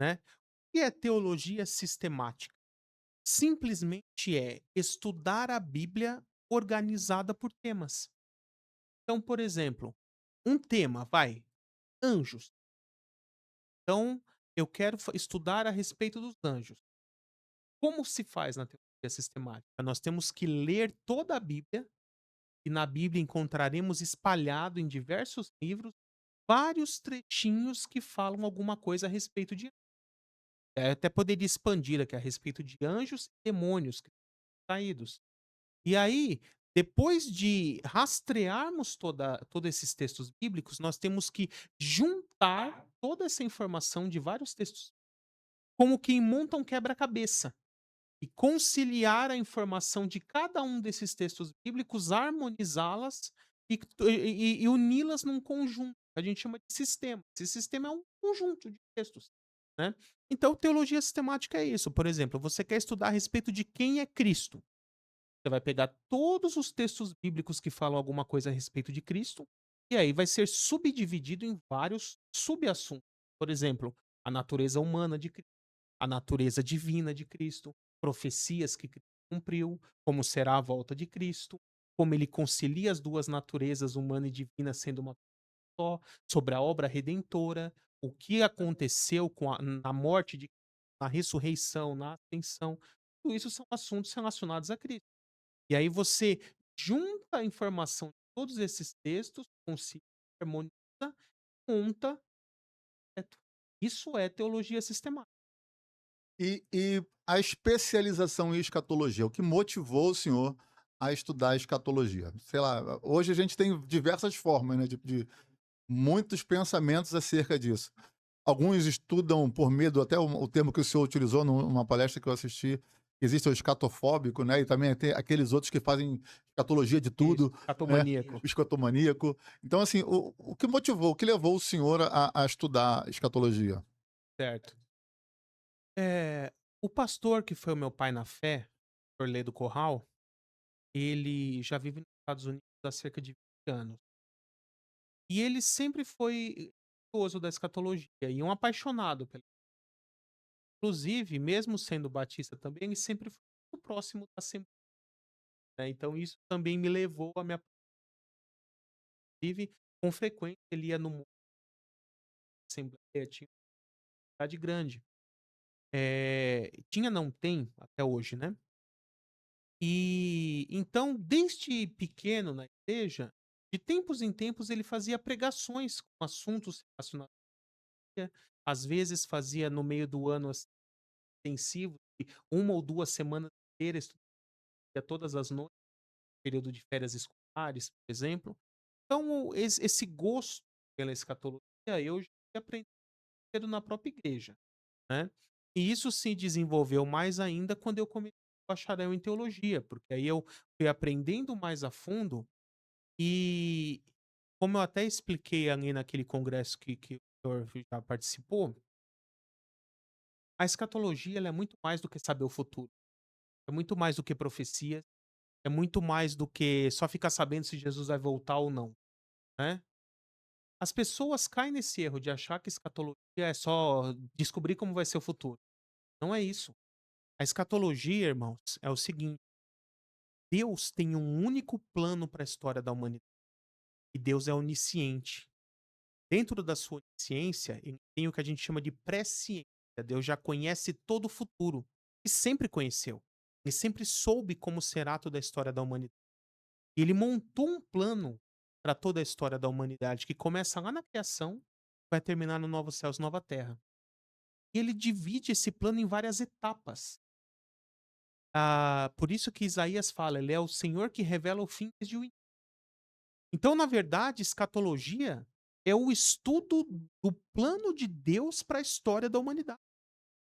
né? O que é teologia sistemática? Simplesmente é estudar a Bíblia organizada por temas. Então, por exemplo, um tema, vai, anjos. Então, eu quero estudar a respeito dos anjos. Como se faz na teologia sistemática? Nós temos que ler toda a Bíblia, e na Bíblia encontraremos espalhado em diversos livros vários trechinhos que falam alguma coisa a respeito de, até poderia expandir aqui a respeito de anjos e demônios caídos. E aí, depois de rastrearmos todos esses textos bíblicos, nós temos que juntar toda essa informação de vários textos, como quem monta um quebra-cabeça, e conciliar a informação de cada um desses textos bíblicos, harmonizá-las e uni-las num conjunto. A gente chama de sistema. Esse sistema é um conjunto de textos, né? Então, teologia sistemática é isso. Por exemplo, você quer estudar a respeito de quem é Cristo. Você vai pegar todos os textos bíblicos que falam alguma coisa a respeito de Cristo, e aí vai ser subdividido em vários subassuntos. Por exemplo, a natureza humana de Cristo, a natureza divina de Cristo, profecias que Cristo cumpriu, como será a volta de Cristo, como ele concilia as duas naturezas, humana e divina, sendo uma só, sobre a obra redentora, o que aconteceu na morte de na ressurreição, na ascensão. Tudo isso são assuntos relacionados a Cristo. E aí você junta a informação de todos esses textos, concilia, harmoniza, monta. Isso é teologia sistemática. E a especialização em escatologia, o que motivou o senhor a estudar escatologia? Sei lá, hoje a gente tem diversas formas, né, de muitos pensamentos acerca disso. Alguns estudam por medo, até o termo que o senhor utilizou numa palestra que eu assisti, existe o escatofóbico, né, e também tem aqueles outros que fazem escatologia de Isso, tudo, né, catomaníaco. o escatomaníaco. Então, assim, o que motivou, o que levou o senhor a estudar escatologia? Certo. O pastor que foi o meu pai na fé, o pastor Lê do Corral, ele já vive nos Estados Unidos há cerca de 20 anos. E ele sempre foi estudioso da escatologia e um apaixonado pela. Inclusive, mesmo sendo batista também, ele sempre foi muito próximo da Assembleia, né, então isso também me levou a me inclusive, com frequência ele ia no Assembleia, tinha uma cidade grande. Tinha não, tem até hoje, né. E, então, desde pequeno na igreja, de tempos em tempos ele fazia pregações com assuntos relacionados à Bíblia, às vezes fazia no meio do ano, assim, intensivos de 1 ou 2 semanas inteiras, estudar todas as noites, período de férias escolares, por exemplo. Então, esse gosto pela escatologia eu já aprendi cedo na própria igreja, né. E isso se desenvolveu mais ainda quando eu comecei o bacharel em teologia, porque aí eu fui aprendendo mais a fundo e, como eu até expliquei ali naquele congresso que o senhor já participou, a escatologia ela é muito mais do que saber o futuro, é muito mais do que profecias, é muito mais do que só ficar sabendo se Jesus vai voltar ou não, né. As pessoas caem nesse erro de achar que escatologia é só descobrir como vai ser o futuro. Não é isso. A escatologia, irmãos, é o seguinte: Deus tem um único plano para a história da humanidade. E Deus é onisciente. Dentro da sua onisciência, ele tem o que a gente chama de presciência. Deus já conhece todo o futuro. E sempre conheceu. E sempre soube como será toda a história da humanidade. E ele montou um plano para toda a história da humanidade, que começa lá na criação, vai terminar no novo céus e nova terra. E ele divide esse plano em várias etapas. Por isso que Isaías fala, ele é o Senhor que revela o fim desde o início. Então, na verdade, escatologia é o estudo do plano de Deus para a história da humanidade.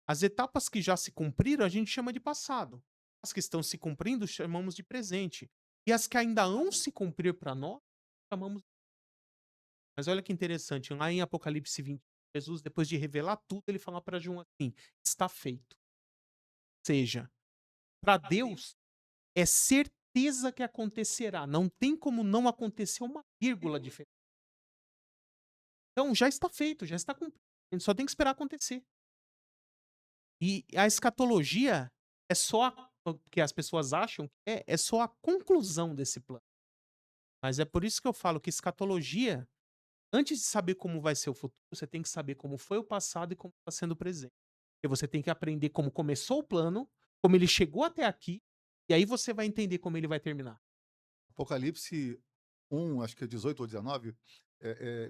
As etapas que já se cumpriram, a gente chama de passado. As que estão se cumprindo, chamamos de presente. E as que ainda hão se cumprir para nós, chamamos. Mas olha que interessante, lá em Apocalipse 20, Jesus, depois de revelar tudo, ele fala para João assim: está feito. Ou seja, para Deus, é certeza que acontecerá. Não tem como não acontecer uma vírgula diferente. Então já está feito, já está cumprido. A gente só tem que esperar acontecer. E a escatologia é só o que as pessoas acham que é só a conclusão desse plano. Mas é por isso que eu falo que escatologia, antes de saber como vai ser o futuro, você tem que saber como foi o passado e como está sendo o presente. E você tem que aprender como começou o plano, como ele chegou até aqui, e aí você vai entender como ele vai terminar. Apocalipse 1, acho que é 18 ou 19,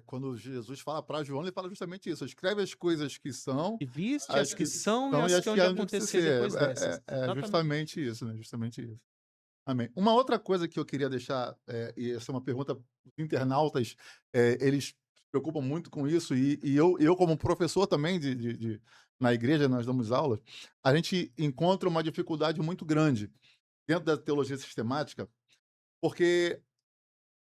quando Jesus fala para João, ele fala justamente isso: escreve as coisas que são, E viste as as que que são e são e as as que hão que de hão de acontecer acontecer. depois dessas. É Exatamente. justamente isso, né? Justamente isso. Amém. Uma outra coisa que eu queria deixar, e essa é uma pergunta dos internautas, eles se preocupam muito com isso, e eu como professor também na igreja, nós damos aula, a gente encontra uma dificuldade muito grande dentro da teologia sistemática, porque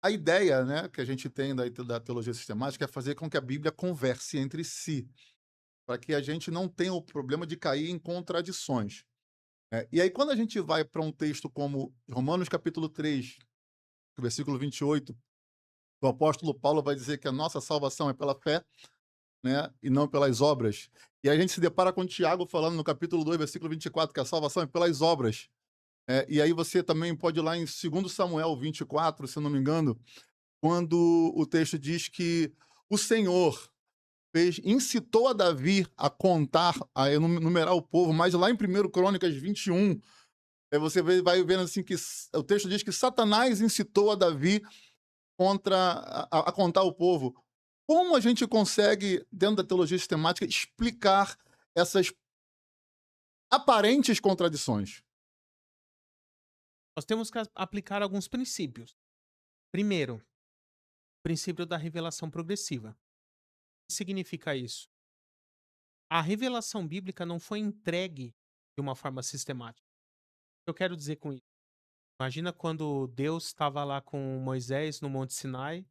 a ideia, né, que a gente tem da teologia sistemática é fazer com que a Bíblia converse entre si, para que a gente não tenha o problema de cair em contradições. E aí, quando a gente vai para um texto como Romanos capítulo 3, versículo 28, o apóstolo Paulo vai dizer que a nossa salvação é pela fé, né, e não pelas obras. E aí a gente se depara com Tiago falando no capítulo 2, versículo 24, que a salvação é pelas obras. E aí você também pode ir lá em 2 Samuel 24, se eu não me engano, quando o texto diz que o Senhor incitou a Davi a contar, a numerar o povo, mas lá em 1 Crônicas 21, você vai vendo assim que o texto diz que Satanás incitou a Davi contra a contar o povo. Como a gente consegue, dentro da teologia sistemática, explicar essas aparentes contradições? Nós temos que aplicar alguns princípios. Primeiro, o princípio da revelação progressiva. O que significa isso? A revelação bíblica não foi entregue de uma forma sistemática. O que eu quero dizer com isso? Imagina quando Deus estava lá com Moisés no Monte Sinai,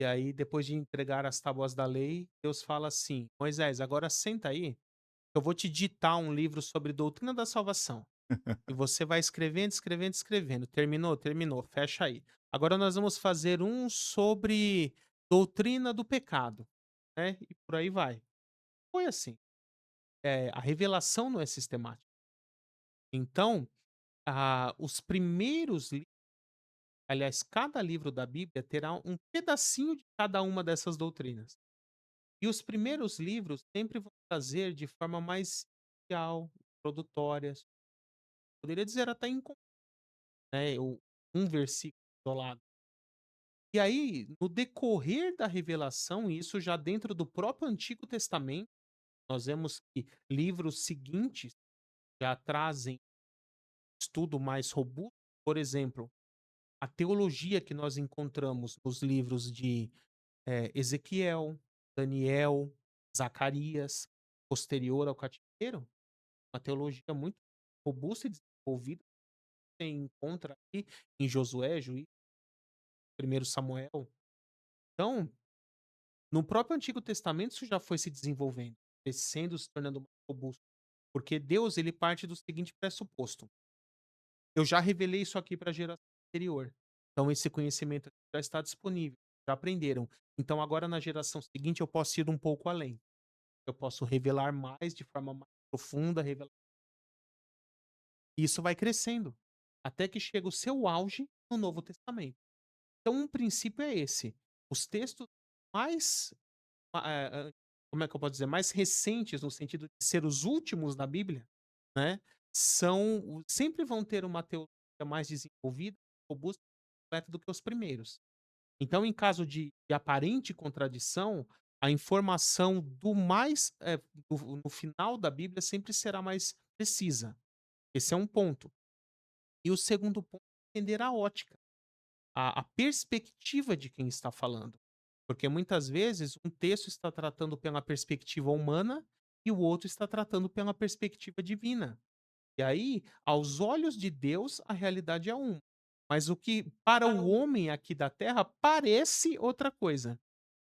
e aí, depois de entregar as tábuas da lei, Deus fala assim: Moisés, agora senta aí, eu vou te ditar um livro sobre doutrina da salvação. E você vai escrevendo, escrevendo, escrevendo. Terminou? Terminou. Fecha aí. Agora nós vamos fazer um sobre doutrina do pecado, né? E por aí vai. Foi assim. A revelação não é sistemática. Então, os primeiros livros, aliás, cada livro da Bíblia terá um pedacinho de cada uma dessas doutrinas. E os primeiros livros sempre vão trazer de forma mais inicial, introdutória, poderia dizer até né, um versículo isolado. E aí, no decorrer da revelação, e isso já dentro do próprio Antigo Testamento, nós vemos que livros seguintes já trazem estudo mais robusto. Por exemplo, a teologia que nós encontramos nos livros de Ezequiel, Daniel, Zacarias, posterior ao cativeiro, uma teologia muito robusta e desenvolvida, que você encontra aqui em Josué, Juízes, 1 Samuel. Então, no próprio Antigo Testamento isso já foi se desenvolvendo, crescendo, se tornando mais robusto. Porque Deus, ele parte do seguinte pressuposto: eu já revelei isso aqui para a geração anterior. Então esse conhecimento aqui já está disponível, já aprenderam. Então agora na geração seguinte eu posso ir um pouco além. Eu posso revelar mais de forma mais profunda, revelar. E isso vai crescendo até que chega o seu auge no Novo Testamento. Então um princípio é esse: os textos mais, como é que eu posso dizer, mais recentes no sentido de ser os últimos da Bíblia, né, sempre vão ter uma teologia mais desenvolvida, robusta e completa do que os primeiros. Então, em caso de aparente contradição, a informação do mais, no final da Bíblia sempre será mais precisa. Esse é um ponto. E o segundo ponto é entender a ótica, a perspectiva de quem está falando. Porque muitas vezes um texto está tratando pela perspectiva humana e o outro está tratando pela perspectiva divina. E aí, aos olhos de Deus, a realidade é uma. Mas o que para o homem aqui da Terra parece outra coisa,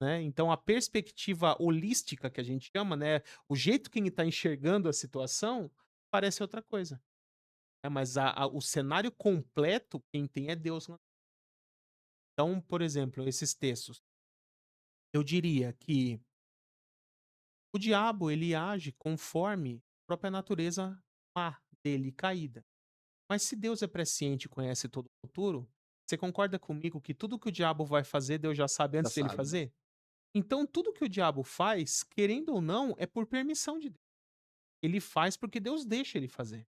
né? Então a perspectiva holística que a gente chama, né, o jeito que ele está enxergando a situação, parece outra coisa. Mas o cenário completo, quem tem é Deus, né? Então, por exemplo, esses textos, eu diria que o diabo ele age conforme a própria natureza má dele caída. Mas se Deus é presciente e conhece todo o futuro, você concorda comigo que tudo que o diabo vai fazer, Deus já sabe Já antes dele sabe. fazer? Então, tudo que o diabo faz, querendo ou não, é por permissão de Deus. Ele faz porque Deus deixa ele fazer.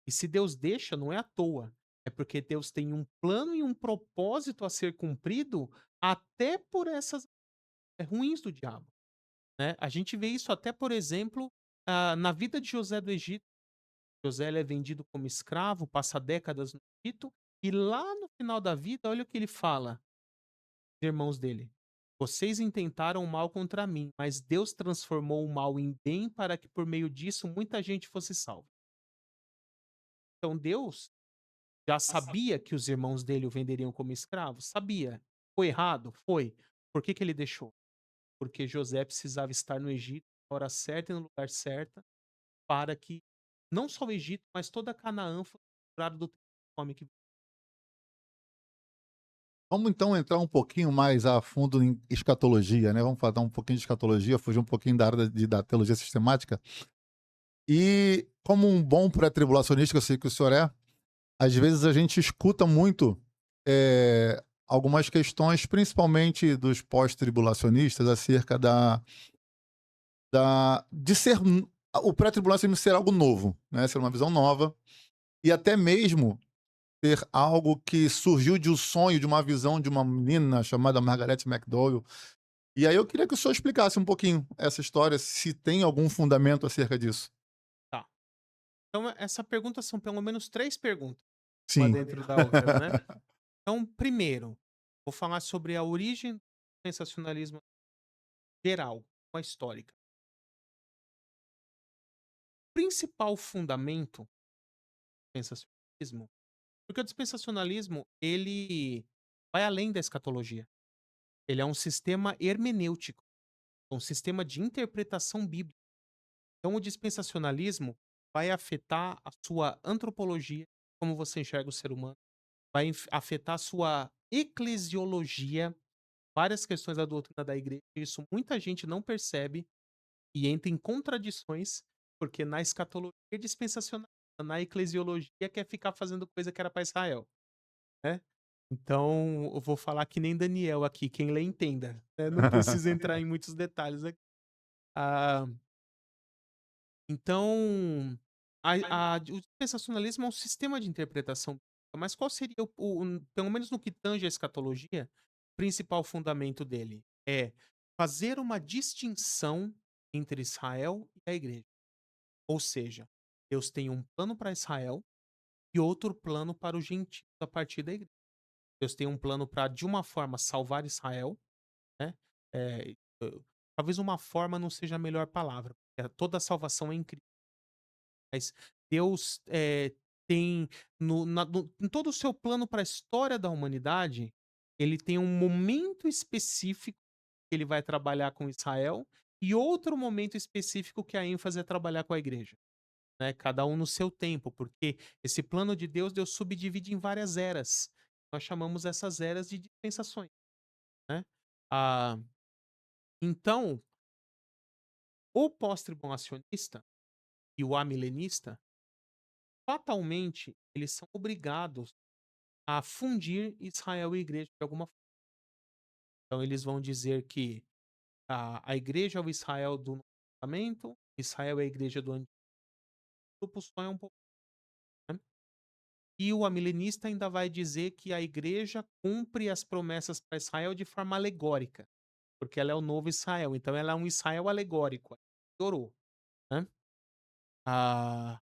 E se Deus deixa, não é à toa. É porque Deus tem um plano e um propósito a ser cumprido até por essas ruins do diabo, né? A gente vê isso até, por exemplo, na vida de José do Egito. José ele é vendido como escravo, passa décadas no Egito, e lá no final da vida, olha o que ele fala, os irmãos dele. Vocês intentaram o mal contra mim, mas Deus transformou o mal em bem para que por meio disso muita gente fosse salva. Então Deus já sabia que os irmãos dele o venderiam como escravo? Sabia. Foi errado? Foi. Por que que ele deixou? Porque José precisava estar no Egito na hora certa e no lugar certo para que não só o Egito, mas toda Canaã fosse livrada do tempo de fome que. Vamos então entrar um pouquinho mais a fundo em escatologia, né? Vamos falar um pouquinho de escatologia, fugir um pouquinho da área da teologia sistemática. E como um bom pré-tribulacionista, que eu sei que o senhor é, às vezes a gente escuta muito algumas questões, principalmente dos pós-tribulacionistas, acerca de ser o pré-tribulacionismo ser algo novo, né? Ser uma visão nova, e até mesmo ter algo que surgiu de um sonho, de uma visão de uma menina chamada Margaret McDowell. E aí eu queria que o senhor explicasse um pouquinho essa história, se tem algum fundamento acerca disso. Tá. Então, essa pergunta são pelo menos 3 perguntas, uma Sim. dentro da outra, né. Então, primeiro, vou falar sobre a origem do sensacionalismo geral, uma histórica. O principal fundamento do sensacionalismo porque o dispensacionalismo, ele vai além da escatologia. Ele é um sistema hermenêutico, é um sistema de interpretação bíblica. Então, o dispensacionalismo vai afetar a sua antropologia, como você enxerga o ser humano, vai afetar a sua eclesiologia, várias questões da doutrina da igreja. Isso muita gente não percebe e entra em contradições, porque na escatologia é dispensacionalista, na eclesiologia quer ficar fazendo coisa que era para Israel, né. Então, eu vou falar que nem Daniel aqui, quem lê entenda, né, não preciso entrar em muitos detalhes aqui. Ah, então, o dispensacionalismo é um sistema de interpretação bíblica, mas qual seria pelo menos no que tange a escatologia, o principal fundamento dele? É fazer uma distinção entre Israel e a igreja. Ou seja, Deus tem um plano para Israel e outro plano para os gentios a partir da igreja. Deus tem um plano para, de uma forma, salvar Israel, né? Eh, talvez uma forma não seja a melhor palavra, porque toda a salvação é em Cristo, mas Deus, tem em todo o seu plano para a história da humanidade, ele tem um momento específico que ele vai trabalhar com Israel e outro momento específico que a ênfase é trabalhar com a igreja, né? Cada um no seu tempo, porque esse plano de Deus, Deus subdivide em várias eras. Nós chamamos essas eras de dispensações, né? Ah, então, o pós-tribulacionista e o amilenista, fatalmente, eles são obrigados a fundir Israel e igreja de alguma forma. Então, eles vão dizer que a igreja é o Israel do Novo Testamento, Israel é a igreja do Antigo. O grupo só é um pouco, né? E o amilenista ainda vai dizer que a igreja cumpre as promessas para Israel de forma alegórica, porque ela é o novo Israel, então ela é um Israel alegórico. Piorou, né? Ah,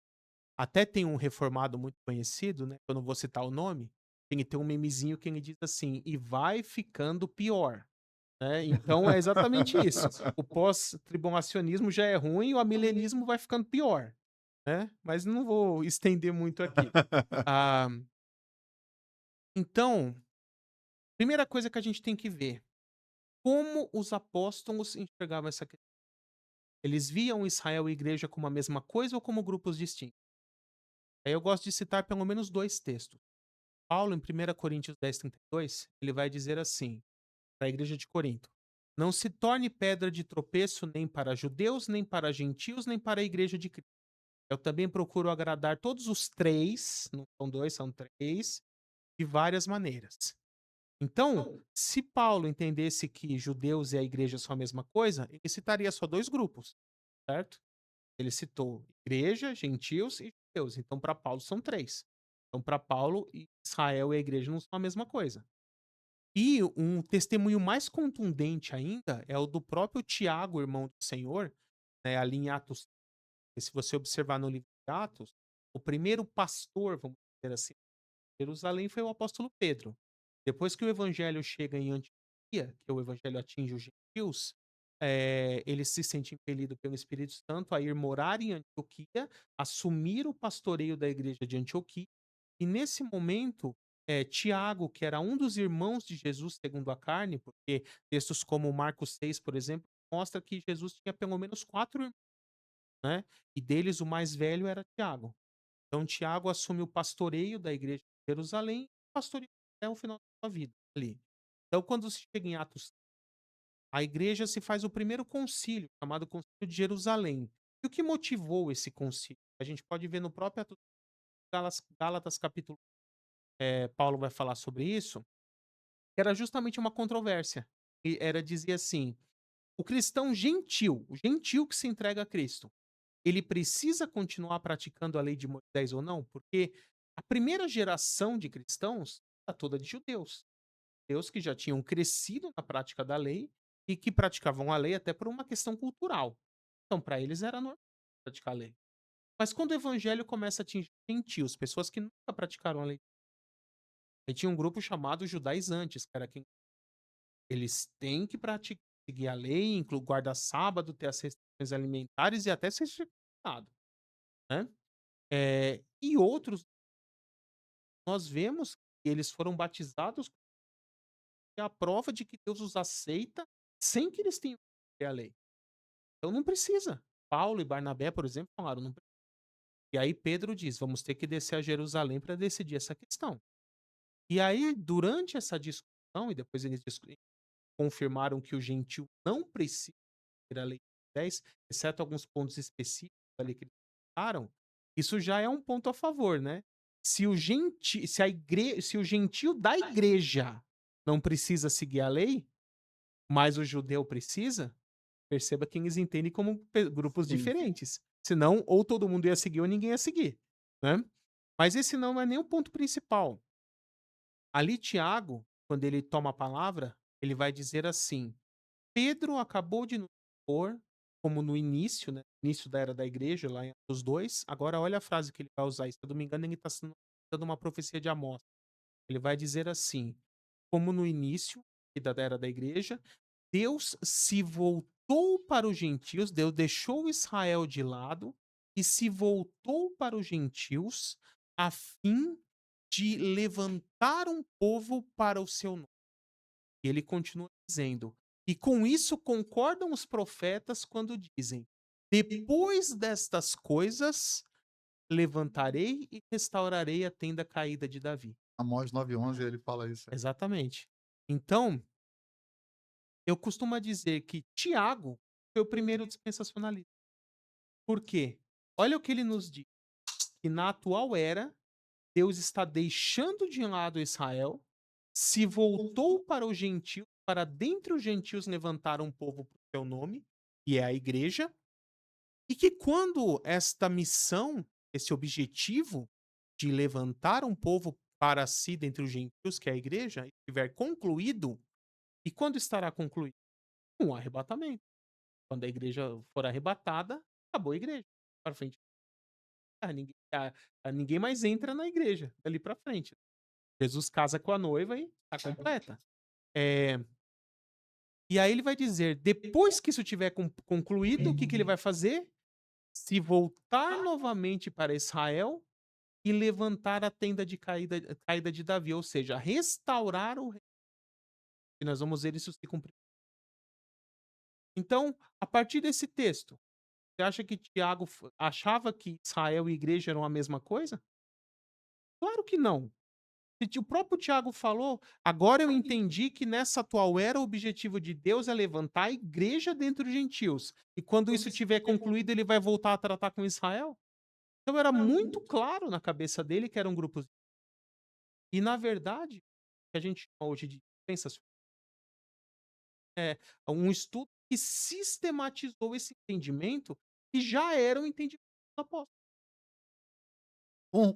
até tem um reformado muito conhecido, né, que eu não vou citar o nome, tem um memezinho que ele diz assim: "E vai ficando pior", né, então é exatamente isso. O pós-tribulacionismo já é ruim, o amilenismo vai ficando pior, né, mas não vou estender muito aqui. Ah, então, primeira coisa que a gente tem que ver, como os apóstolos enxergavam essa questão. Eles viam Israel e igreja como a mesma coisa ou como grupos distintos? Aí eu gosto de citar pelo menos 2 textos. Paulo, em 1 Coríntios 10:32, ele vai dizer assim, para a igreja de Corinto: "Não se torne pedra de tropeço nem para judeus, nem para gentios, nem para a igreja de Cristo. Eu também procuro agradar todos os três", não são 2, são 3, de várias maneiras. Então, se Paulo entendesse que judeus e a igreja são a mesma coisa, ele citaria só 2 grupos, certo? Ele citou igreja, gentios e judeus. Então, para Paulo, são 3. Então, para Paulo, Israel e a igreja não são a mesma coisa. E um testemunho mais contundente ainda é o do próprio Tiago, irmão do Senhor, né, ali em Atos. E se você observar no livro de Atos, o primeiro pastor, vamos dizer assim, de Jerusalém foi o apóstolo Pedro. Depois que o evangelho chega em Antioquia, que o evangelho atinge os gentios, ele se sente impelido pelo Espírito Santo a ir morar em Antioquia, assumir o pastoreio da igreja de Antioquia, e nesse momento, Tiago, que era um dos irmãos de Jesus segundo a carne, porque textos como Marcos 6, por exemplo, mostra que Jesus tinha pelo menos 4 irmãos, né, e deles o mais velho era Tiago. Então Tiago assume o pastoreio da igreja de Jerusalém e pastoreia até o final da sua vida ali. Então quando se chega em Atos, a igreja se faz o primeiro concílio, chamado Concílio de Jerusalém. E o que motivou esse concílio? A gente pode ver no próprio Atos, Gálatas capítulo, Paulo vai falar sobre isso, que era justamente uma controvérsia. E era dizer assim: o cristão gentil, o gentil que se entrega a Cristo, ele precisa continuar praticando a lei de Moisés ou não? Porque a primeira geração de cristãos era toda de judeus. Judeus que já tinham crescido na prática da lei e que praticavam a lei até por uma questão cultural. Então, para eles era normal praticar a lei. Mas quando o evangelho começa a atingir gentios, pessoas que nunca praticaram a lei, aí tinha um grupo chamado judaizantes, que era quem eles têm que seguir a lei, guardar sábado, ter as restrições alimentares e até ser circuncidado, né? E outros, nós vemos que eles foram batizados, que é a prova de que Deus os aceita sem que eles tenham que cumprir a lei. Então não precisa. Paulo e Barnabé, por exemplo, falaram, não precisa. E aí Pedro diz, vamos ter que descer a Jerusalém para decidir essa questão. E aí, durante essa discussão, e depois eles confirmaram que o gentil não precisa ter a lei de Moisés, exceto alguns pontos específicos ali que eles citaram, isso já é um ponto a favor, né? Se o gentil da igreja não precisa seguir a lei, mas o judeu precisa, perceba que eles entendem como grupos Sim. diferentes. Senão, ou todo mundo ia seguir ou ninguém ia seguir, né? Mas esse não é nem o ponto principal. Ali, Tiago, quando ele toma a palavra, ele vai dizer assim: Pedro acabou de nos pôr, como no início, né, início da era da igreja, lá em Atos 2. Agora olha a frase que ele vai usar, e se eu não me engano ele está citando uma profecia de Amós. Ele vai dizer assim: "Como no início da era da igreja, Deus se voltou para os gentios, Deus deixou Israel de lado e se voltou para os gentios, a fim de levantar um povo para o seu nome." E ele continua dizendo: "E com isso concordam os profetas quando dizem: Depois destas coisas, levantarei e restaurarei a tenda caída de Davi." Amós 9:11, ele fala isso. Exatamente. Então, eu costumo dizer que Tiago foi o primeiro dispensacionalista. Por quê? Olha o que ele nos diz, que na atual era, Deus está deixando de lado Israel, se voltou para os gentios, para dentre os gentios levantar um povo para o seu nome, que é a igreja, e que quando esta missão, esse objetivo de levantar um povo para si dentre os gentios, que é a igreja, estiver concluído, e quando estará concluído? Com o arrebatamento. Quando a igreja for arrebatada, acabou a igreja. Para frente. Ninguém mais entra na igreja dali para frente. Jesus casa com a noiva e está completa. Eh, e aí ele vai dizer, depois que isso tiver concluído, o que que ele vai fazer? Se voltar novamente para Israel e levantar a tenda de caída de Davi, ou seja, restaurar o reino. E nós vamos ver isso se cumprir. Então, a partir desse texto, você acha que Tiago achava que Israel e igreja eram a mesma coisa? Claro que não. Se o próprio Tiago falou, agora eu entendi que nessa atual era o objetivo de Deus é levantar a igreja dentre os gentios. E quando isso tiver concluído, ele vai voltar a tratar com Israel? Então era muito claro na cabeça dele que eram grupos. E na verdade, o que a gente chama hoje de pensa é um estudo que sistematizou esse entendimento que já era o entendimento dos apóstolos.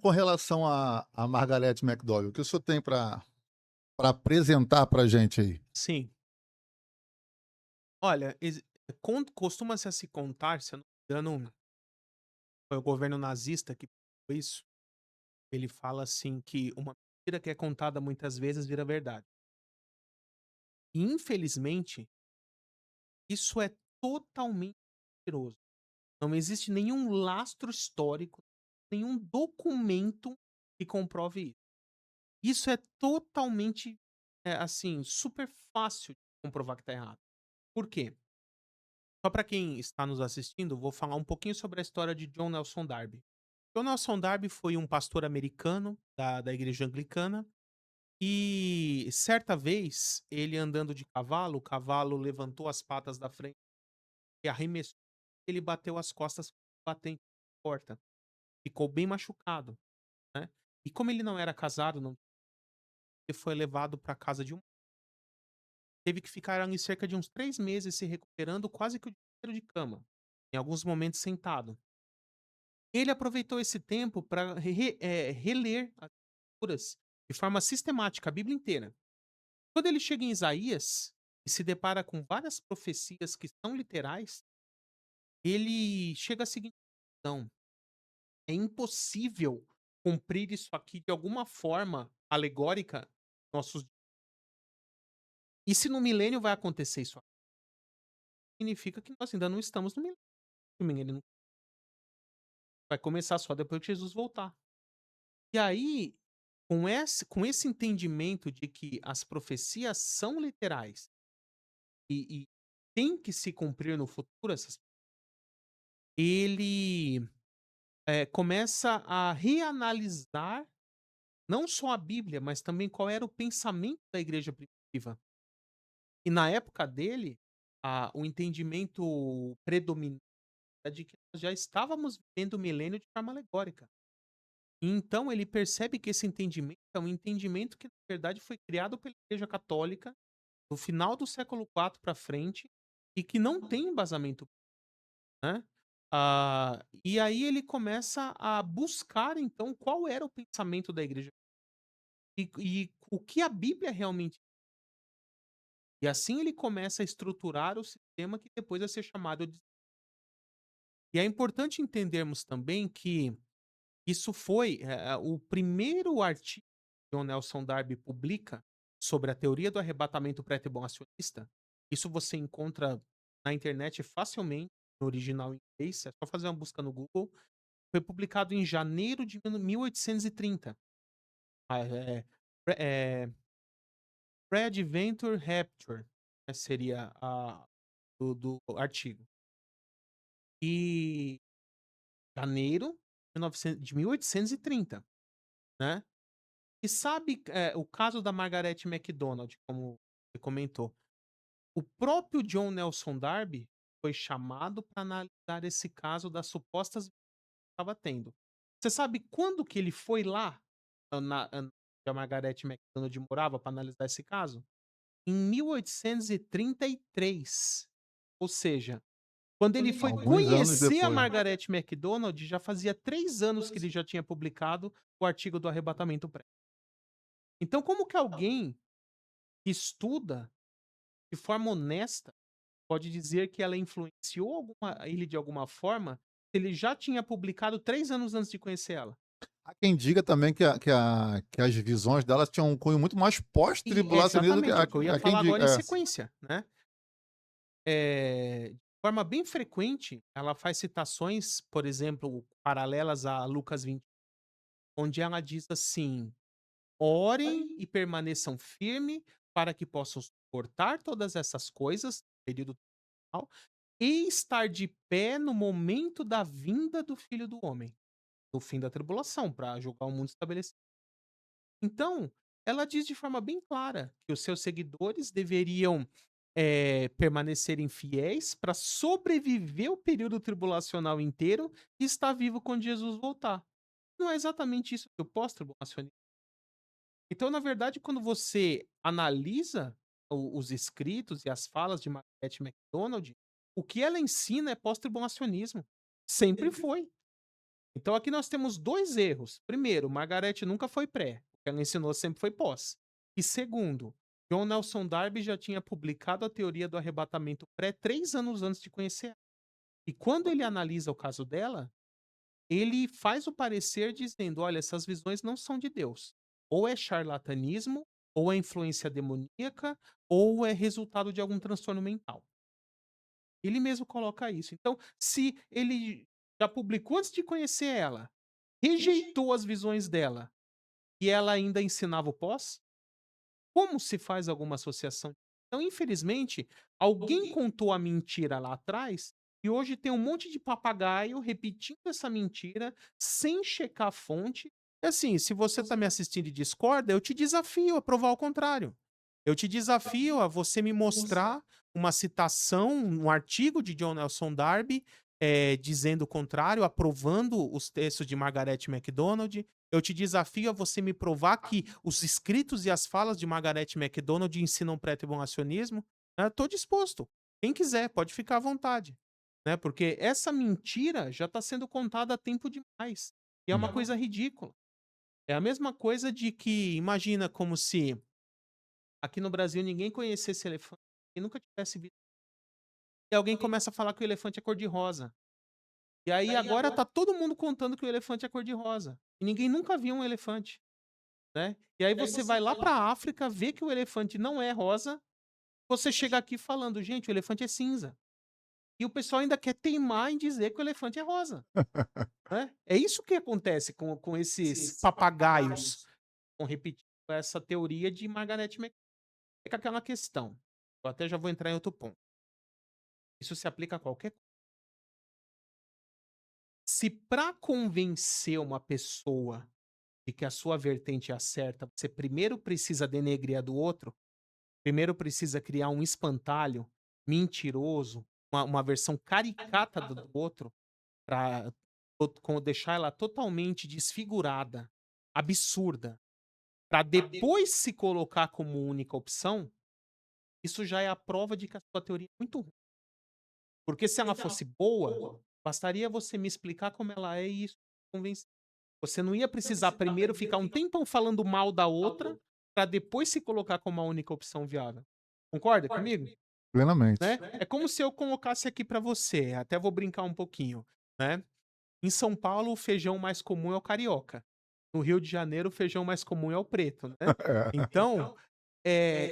Com relação a Margaret McDowell, o que o senhor tem para apresentar pra gente aí? Sim. Olha, costuma-se a se contar, se eu não me engano, foi o governo nazista que fez isso. Ele fala assim que uma mentira que é contada muitas vezes vira verdade. E infelizmente, isso é totalmente mentiroso. Não existe nenhum lastro histórico, nenhum documento que comprove isso. Isso é totalmente, assim, super fácil de comprovar que está errado. Por quê? Só para quem está nos assistindo, vou falar um pouquinho sobre a história de John Nelson Darby. John Nelson Darby foi um pastor americano da igreja anglicana e certa vez ele andando de cavalo, o cavalo levantou as patas da frente e arremessou, ele bateu as costas com o batente na porta. Ficou bem machucado, né. E como ele não era casado, não, ele foi levado para casa de um, teve que ficar ali cerca de uns 3 meses se recuperando, quase que o dia inteiro de cama, em alguns momentos sentado. Ele aproveitou esse tempo para reler as Escrituras de forma sistemática, a Bíblia inteira. Quando ele chega em Isaías e se depara com várias profecias que são literais, ele chega à seguinte conclusão: é impossível cumprir isso aqui de alguma forma alegórica nossos. E se no milênio vai acontecer isso aqui, significa que nós ainda não estamos no milênio. O milênio vai começar só depois que Jesus voltar. E aí, com esse entendimento de que as profecias são literais e tem que se cumprir no futuro, ele começa a reanalisar não só a Bíblia, mas também qual era o pensamento da igreja primitiva. E na época dele, o entendimento predominante é de que nós já estávamos vivendo o milênio de forma alegórica. E então ele percebe que esse entendimento é um entendimento que, na verdade, foi criado pela Igreja Católica no final do século IV para frente e que não tem embasamento, né. E aí ele começa a buscar, então, qual era o pensamento da igreja e o que a Bíblia realmente, e assim ele começa a estruturar o sistema que depois vai ser chamado de E é importante entendermos também que isso foi o primeiro artigo que o Nelson Darby publica sobre a teoria do arrebatamento pré-tribulacionista. Isso você encontra na internet facilmente, no original em inglês, é só fazer uma busca no Google. Foi publicado em janeiro de 1830. Ah, é Pre-Adventure Rapture, né, seria do artigo. E janeiro de 1830, né. E sabe, o caso da Margaret MacDonald, como você comentou, o próprio John Nelson Darby foi chamado para analisar esse caso das supostas que estava tendo. Você sabe quando que ele foi lá, onde a Margaret MacDonald morava para analisar esse caso? Em 1833. Ou seja, quando ele foi Alguns anos conhecer a depois. Margaret MacDonald, já fazia 3 anos que ele já tinha publicado o artigo do arrebatamento pré. Então como que alguém que estuda de forma honesta pode dizer que ela influenciou ele de alguma forma, se ele já tinha publicado 3 anos antes de conhecer ela? Há quem diga também que as visões dela tinham um cunho muito mais E pós-tribulacionista do que exatamente, é o que eu ia há quem falar agora diga em sequência, né. De forma bem frequente, ela faz citações, por exemplo, paralelas a Lucas 20, onde ela diz assim: "Orem e permaneçam firme para que possam suportar todas essas coisas", período tal, "e estar de pé no momento da vinda do Filho do Homem", no fim da tribulação, para julgar o mundo estabelecido. Então, ela diz de forma bem clara que os seus seguidores deveriam, permanecerem fiéis para sobreviver o período tribulacional inteiro e estar vivo quando Jesus voltar. Não é exatamente isso que o pós-tribulacionismo. Então, na verdade, quando você analisa os escritos e as falas de Margaret MacDonald, o que ela ensina é pós-tribulacionismo. Sempre foi. Então aqui nós temos 2 erros. Primeiro, Margaret nunca foi pré, o que ela ensinou sempre foi pós. E segundo, John Nelson Darby já tinha publicado a teoria do arrebatamento pré 3 anos antes de conhecer ela. E quando ele analisa o caso dela, ele faz o parecer dizendo: "Olha, essas visões não são de Deus. Ou é charlatanismo, ou é influência demoníaca, ou é resultado de algum transtorno mental". Ele mesmo coloca isso. Então, se ele já publicou antes de conhecer ela, rejeitou as visões dela e ela ainda ensinava o pós, como se faz alguma associação? Então, infelizmente, alguém contou a mentira lá atrás e hoje tem um monte de papagaio repetindo essa mentira sem checar a fonte. E assim, se você está me assistindo e discorda, eu te desafio a provar o contrário. Eu te desafio a você me mostrar uma citação, um artigo de John Nelson Darby, dizendo o contrário, aprovando os textos de Margaret MacDonald. Eu te desafio a você me provar que os escritos e as falas de Margaret MacDonald ensinam pré-tribulacionismo. Estou disposto. Quem quiser, pode ficar à vontade. Né? Porque essa mentira já está sendo contada há tempo demais. E é uma Uhum. coisa ridícula. É a mesma coisa de que, imagina como se aqui no Brasil ninguém conhecesse elefante e nunca tivesse visto. E alguém começa a falar que o elefante é cor-de-rosa. E aí agora tá todo mundo contando que o elefante é cor-de-rosa. E ninguém nunca viu um elefante, né? E aí você vai lá pra África, vê que o elefante não é rosa, você chega aqui falando, gente, o elefante é cinza. E o pessoal ainda quer teimar em dizer que o elefante é rosa, né? É isso que acontece com esses papagaios, com repetindo essa teoria de Margaret McCall. É aquela questão. Eu até já vou entrar em outro ponto. Isso se aplica a qualquer coisa. Se para convencer uma pessoa de que a sua vertente é a certa, você primeiro precisa denegrir a do outro, primeiro precisa criar um espantalho mentiroso, uma versão caricata do outro, para deixar ela totalmente desfigurada, absurda, para depois se colocar como única opção, isso já é a prova de que a sua teoria é muito ruim. Porque se ela fosse boa, bastaria você me explicar como ela é e isso me convencer. Você não ia precisar primeiro ficar um tempão falando mal da outra, para depois se colocar como a única opção viável. Concorda comigo? Plenamente. Né? É como se eu colocasse aqui para você, até vou brincar um pouquinho. né? Em São Paulo, o feijão mais comum é o carioca. No Rio de Janeiro, o feijão mais comum é o preto, né? É. Então,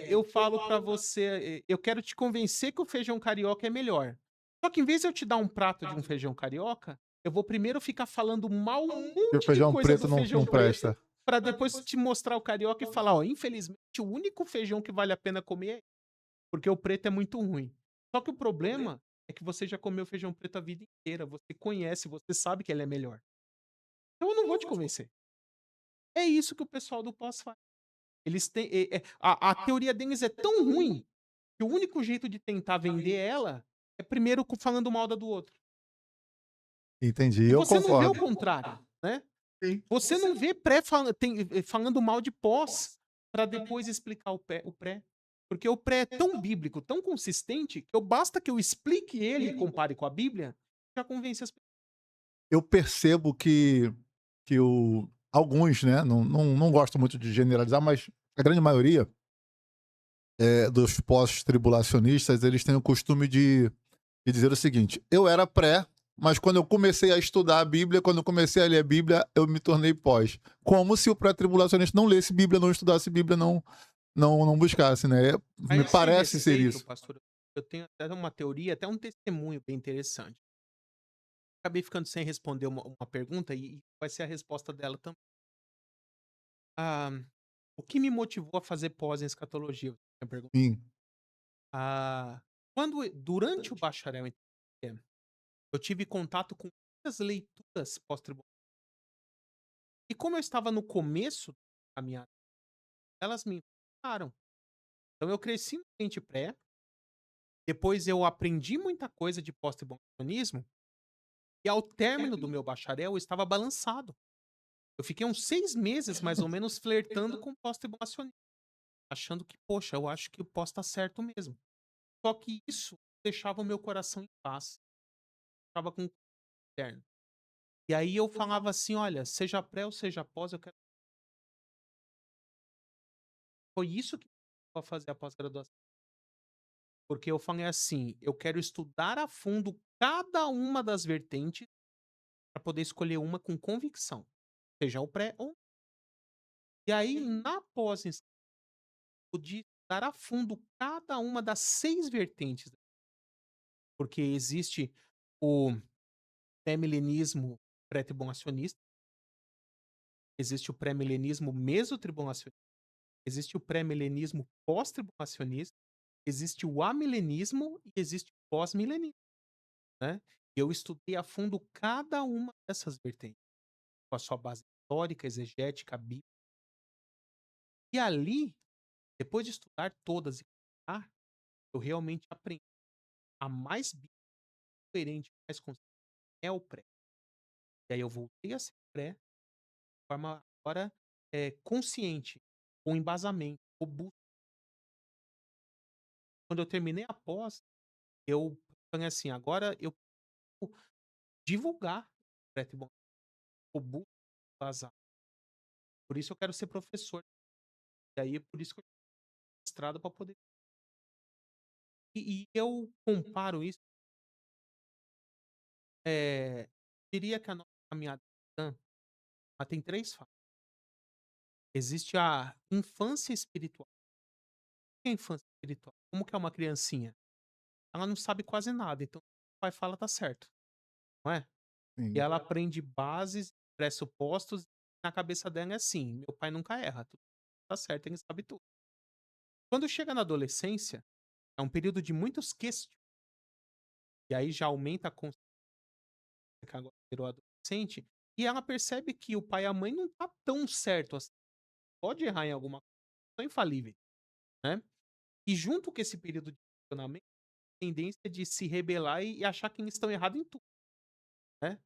eu falo pra você, eu quero te convencer que o feijão carioca é melhor. Só que em vez de eu te dar um prato de um feijão carioca, eu vou primeiro ficar falando mal um E o monte de feijão coisa preto do não feijão preto, presta. pra depois te mostrar o carioca e falar, ó, infelizmente o único feijão que vale a pena comer é esse, porque o preto é muito ruim. Só que o problema é que você já comeu feijão preto a vida inteira, você conhece, você sabe que ele é melhor. Então eu não vou te convencer. É isso que o pessoal do pós faz. Eles têm, a teoria deles é tão ruim que o único jeito de tentar vender ela é primeiro falando mal da do outro. Entendi, E eu você não vê o concordo. contrário, né? Sim. Você não vê falando mal de pós para depois explicar o pré. Porque o pré é tão bíblico, tão consistente, que basta que eu explique ele e compare com a Bíblia, já convence as pessoas. Eu percebo que alguns, né, não gosto muito de generalizar, mas a grande maioria dos pós-tribulacionistas, eles têm o costume de dizer o seguinte: eu era pré, mas quando eu comecei a estudar a Bíblia, quando eu comecei a ler a Bíblia, eu me tornei pós. Como se o pré-tribulacionista não lesse Bíblia, não estudasse Bíblia, não buscasse, né? A Me esse parece ser respeito, isso. pastor, eu tenho até uma teoria, até um testemunho bem interessante. Acabei ficando sem responder uma pergunta e vai ser a resposta dela também. Ah, o que me motivou a fazer pós em escatologia? Você tinha perguntado. Sim, Ah, durante o bacharel em teologia, eu tive contato com muitas leituras pós-tribulação. E como eu estava no começo da minha, elas me influenciaram. Então eu cresci no ambiente pré, depois eu aprendi muita coisa de pós-tribulacionismo, e ao término do meu bacharel eu estava balançado. Eu fiquei uns 6 meses, mais ou menos, flertando com pós-tribulacionismo, achando que, poxa, eu acho que o pós tá certo mesmo. Só que isso deixava o meu coração em paz, estava com o interno. E aí eu falava assim: "Olha, seja pré ou seja pós, eu quero". Foi isso que me levou a fazer a pós-graduação. Porque eu falei assim: "Eu quero estudar a fundo cada uma das vertentes para poder escolher uma com convicção, seja o pré ou". E aí na pós eu pude estudar a fundo cada uma das 6 vertentes, porque existe o pré-milenismo pré-tribulacionista, existe o pré-milenismo mesotribulacionista, existe o pré-milenismo pós-tribulacionista, existe o amilenismo e existe o pós-milenismo, né. E eu estudei a fundo cada uma dessas vertentes, com a sua base histórica, exegética, bíblica. E ali, depois de estudar todas e comparar, eu realmente aprendi a mais bíblica, coerente, mais consistente é o pré. E aí eu voltei a ser pré, de forma agora, consciente, com embasamento, robusto. Quando eu terminei a pós, eu falei assim: "Agora eu vou divulgar o pré-tribulacionismo robusto, embasado". Por isso eu quero ser professor. E aí é por isso que eu tenho mestrado para poder. E eu comparo isso, diria que a nossa caminhada cristã, ela tem 3 fases. Existe a infância espiritual. O que é a infância espiritual? Como que é uma criancinha? Ela não sabe quase nada, então o que o pai fala tá certo, não é? E sim. ela aprende bases, pressupostos, na cabeça dela é assim: "Meu pai nunca erra, tudo tá certo, ele sabe tudo". Quando chega na adolescência, é um período de muitos questionamentos, e aí já aumenta a consciência que agora virou adolescente, e ela percebe que o pai e a mãe não tá tão certo assim, pode errar em alguma coisa, são infalíveis, né. E junto com esse período de questionamento, a tendência de se rebelar e achar que eles estão errados em tudo, né.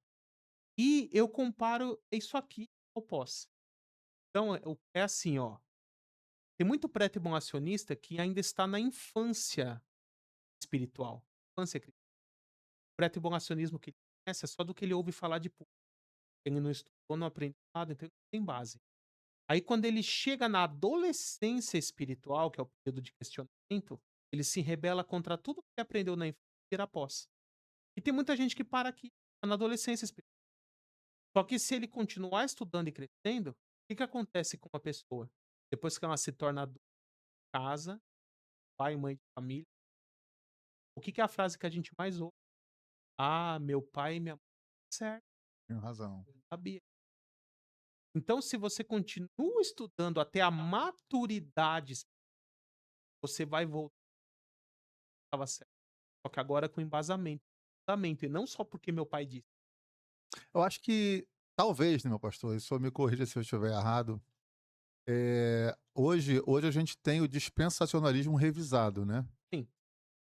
E eu comparo isso aqui ao pós. Então é assim, ó, tem muito pré-tribulacionista que ainda está na infância espiritual, infância cristã. O pré-tribulacionismo que ele conhece é só do que ele ouve falar de público. Ele não estudou, não aprendeu nada, então ele não tem base. Aí quando ele chega na adolescência espiritual, que é o período de questionamento, ele se rebela contra tudo que aprendeu na infância e vira pós. E tem muita gente que para aqui. na adolescência espiritual. Só que se ele continuar estudando e crescendo, o que que acontece com uma pessoa? Depois que ela se torna adulta, casa, pai e mãe de família, o que que é a frase que a gente mais ouve? "Ah, meu pai e minha mãe", certo, Tem razão. sabia. Então se você continua estudando até a maturidade, você vai voltar estava certo. Só que agora com embasamento, fundamento, e não só porque meu pai disse. Eu acho que talvez, né, meu pastor, isso me corrija se eu estiver errado. Hoje a gente tem o dispensacionalismo revisado, né? Sim,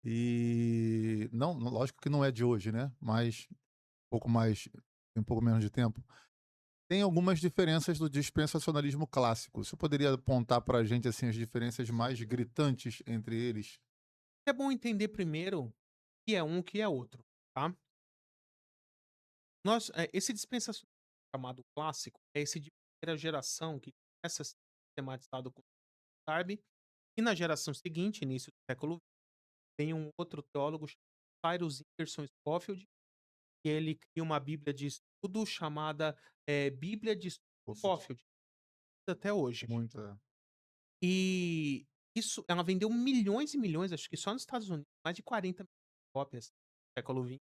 E lógico que não é de hoje, né? Mas tem um pouco menos de tempo. Tem algumas diferenças do dispensacionalismo clássico. Você poderia apontar para a gente assim as diferenças mais gritantes entre eles? é bom entender primeiro o que é um, o que é outro, tá. Esse dispensacionalismo chamado clássico, é esse de primeira geração que começa a ser sistematizado com Darby, e na geração seguinte, início do século XX, tem um outro teólogo chamado Cyrus Ingerson Scofield, que ele cria uma bíblia de estudo chamada, Bíblia de Estudo Poucas. Scofield, até hoje. Muito, é. E isso ela vendeu milhões e milhões, acho que só nos Estados Unidos, mais de 40 milhões de cópias no século XX.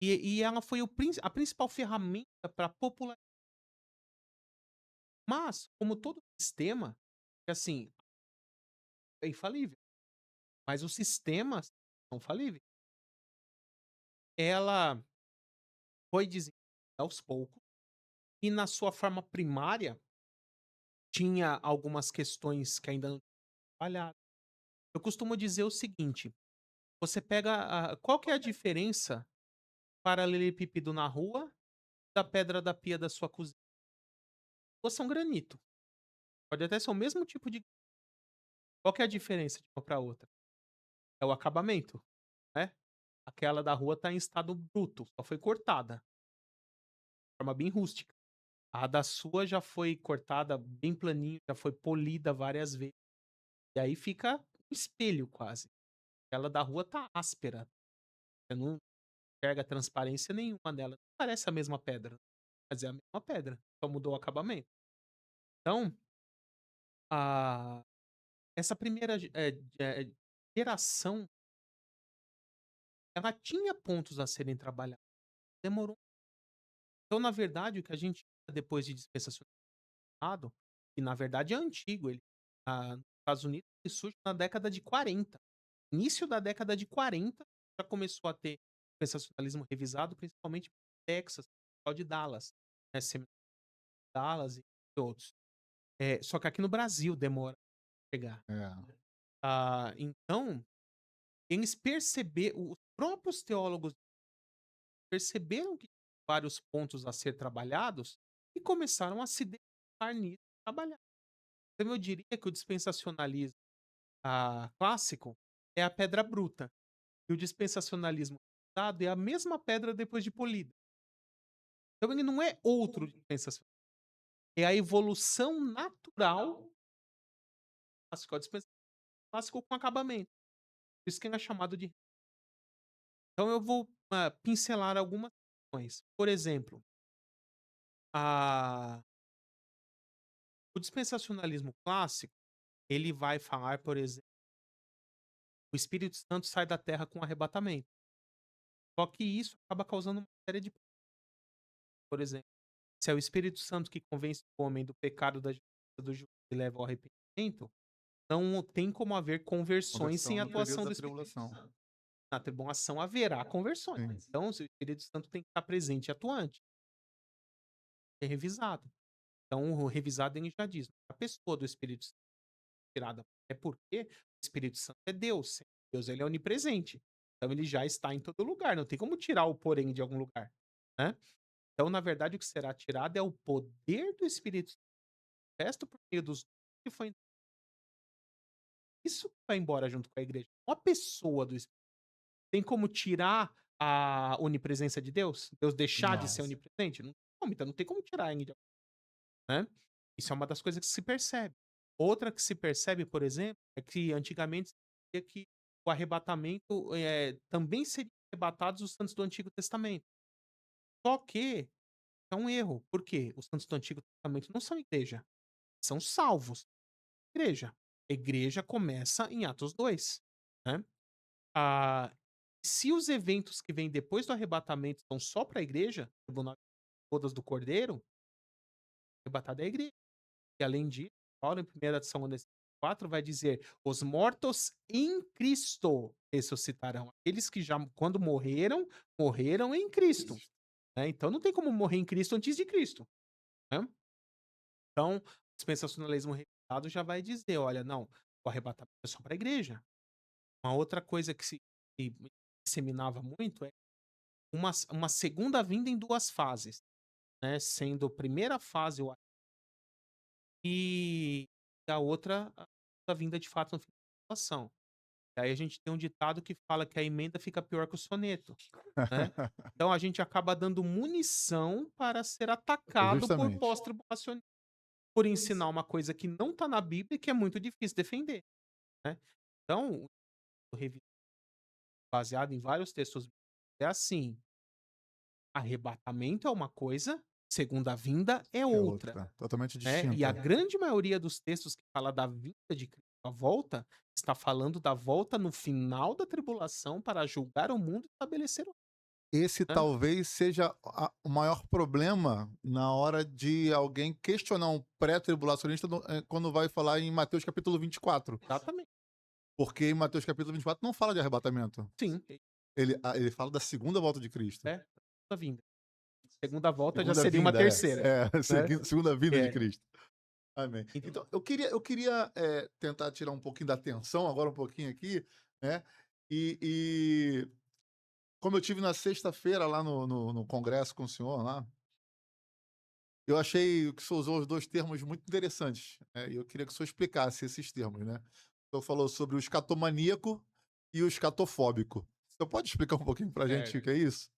E ela foi a principal ferramenta para popular, mas, como todo sistema, que assim, é infalível, mas os sistemas são falíveis. Ela foi desenvolvida aos poucos e na sua forma primária tinha algumas questões que ainda não tinham trabalhado. Eu costumo dizer o seguinte: você pega qual que é a diferença paralelepípedo na rua da pedra da pia da sua cozinha? Duas são granito. Pode até ser o mesmo tipo de. Qual que é a diferença de uma para outra? É o acabamento, né? Aquela da rua tá em estado bruto, só foi cortada, de forma bem rústica. A da sua já foi cortada bem planinho, já foi polida várias vezes. E aí fica um espelho quase. Aquela da rua tá áspera. Você não enxerga transparência nenhuma nela. Não parece a mesma pedra, mas é a mesma pedra, só mudou o acabamento. Então, a essa primeira geração, ela tinha pontos a serem trabalhados, demorou. Então, na verdade, o que a gente depois de dispensacionado, que na verdade é antigo, nos Estados Unidos ele surge na década de 40. Início da década de 40 já começou a ter dispensacionalismo revisado, principalmente no Texas, o de Dallas, né, Seminário de Dallas e outros. Só que aqui no Brasil demora a chegar. É. Então, eles os próprios teólogos perceberam que tinha vários pontos a ser trabalhados e começaram a se dedicar nisso e trabalhar. Então eu diria que o dispensacionalismo, clássico é a pedra bruta, e o dispensacionalismo revisado é a mesma pedra depois de polida. Então ele não é outro dispensacionalismo, é a evolução natural clássico, é o dispensacionalismo clássico com acabamento. Por isso que ele é chamado de. Então eu vou, pincelar algumas questões. Por exemplo, a o dispensacionalismo clássico, ele vai falar, por exemplo, o Espírito Santo sai da terra com arrebatamento. Só que isso acaba causando uma série de, por exemplo, se é o Espírito Santo que convence o homem do pecado, da justiça, do juízo e leva ao arrependimento, não tem como haver conversões sem Conversão a no período atuação da do Espírito tribulação. Santo. Na tribulação haverá conversões. Sim. Então, o Espírito Santo tem que estar presente e atuante, é revisado. Então, o revisado ele já diz, a pessoa do Espírito Santo é tirada é porque o Espírito Santo é Deus. Deus ele é onipresente. Então ele já está em todo lugar, não tem como tirar o porém de algum lugar, né? Então, na verdade, o que será tirado é o poder do Espírito Santo, manifesto por meio dos dons que foi isso que vai embora junto com a igreja. Não a pessoa do Espírito. Tem como tirar a onipresença de Deus? Deus deixar de Não. ser onipresente? Não tem como, então não tem como tirar ele, né? Isso é uma das coisas que se percebe. Outra que se percebe, por exemplo, é que antigamente se dizia que o arrebatamento, também seriam arrebatados os santos do Antigo Testamento. Só que é um erro. Por quê? Os santos do Antigo Testamento não são igreja, são salvos. Igreja. A igreja começa em Atos 2, né? Ah, se os eventos que vêm depois do arrebatamento são só para a igreja, tribunal de bodas do Cordeiro, arrebatada é a igreja. E além disso, Paulo, em 1 Tessalonicenses 4, vai dizer: os mortos em Cristo ressuscitarão. Aqueles que já, quando morreram, morreram em Cristo. Né? Então não tem como morrer em Cristo antes de Cristo. Né? Então, o dispensacionalismo revisado já vai dizer: olha, não, o arrebatamento é só para a igreja. Uma outra coisa que se disseminava muito é uma segunda vinda em duas fases, né? Sendo a primeira fase o e a outra a vinda de fato no fim da situação. E aí a gente tem um ditado que fala que a emenda fica pior que o soneto, né. Então a gente acaba dando munição para ser atacado por Justamente. pós-tribulacionistas, por ensinar uma coisa que não está na Bíblia e que é muito difícil defender, né. Então, o revi baseado em vários textos bíblicos é assim: arrebatamento é uma coisa, segunda vinda é É outra. outra, totalmente Né, e a distinta. grande maioria dos textos que fala da vinda de Cristo, a volta, está falando da volta no final da tribulação para julgar o mundo e estabelecer o Esse né. talvez seja o maior problema na hora de alguém questionar um pré-tribulacionista quando vai falar em Mateus capítulo 24. Exatamente. Porque em Mateus capítulo 24 não fala de arrebatamento. Sim, Ele fala da segunda volta de Cristo. é, segunda vinda. Segunda volta já Segunda seria uma vinda, terceira, né. segunda vinda de É. Cristo. Amém. Ent Então, eu queria, tentar tirar um pouquinho da atenção agora um pouquinho aqui, né, e como eu tive na sexta-feira lá no congresso com o senhor lá, eu achei que o senhor usou os 2 termos muito interessantes, e eu queria que o senhor explicasse esses termos, né. O senhor falou sobre o escatomaníaco e o escatofóbico. O senhor pode explicar um pouquinho pra gente o certo. que é isso?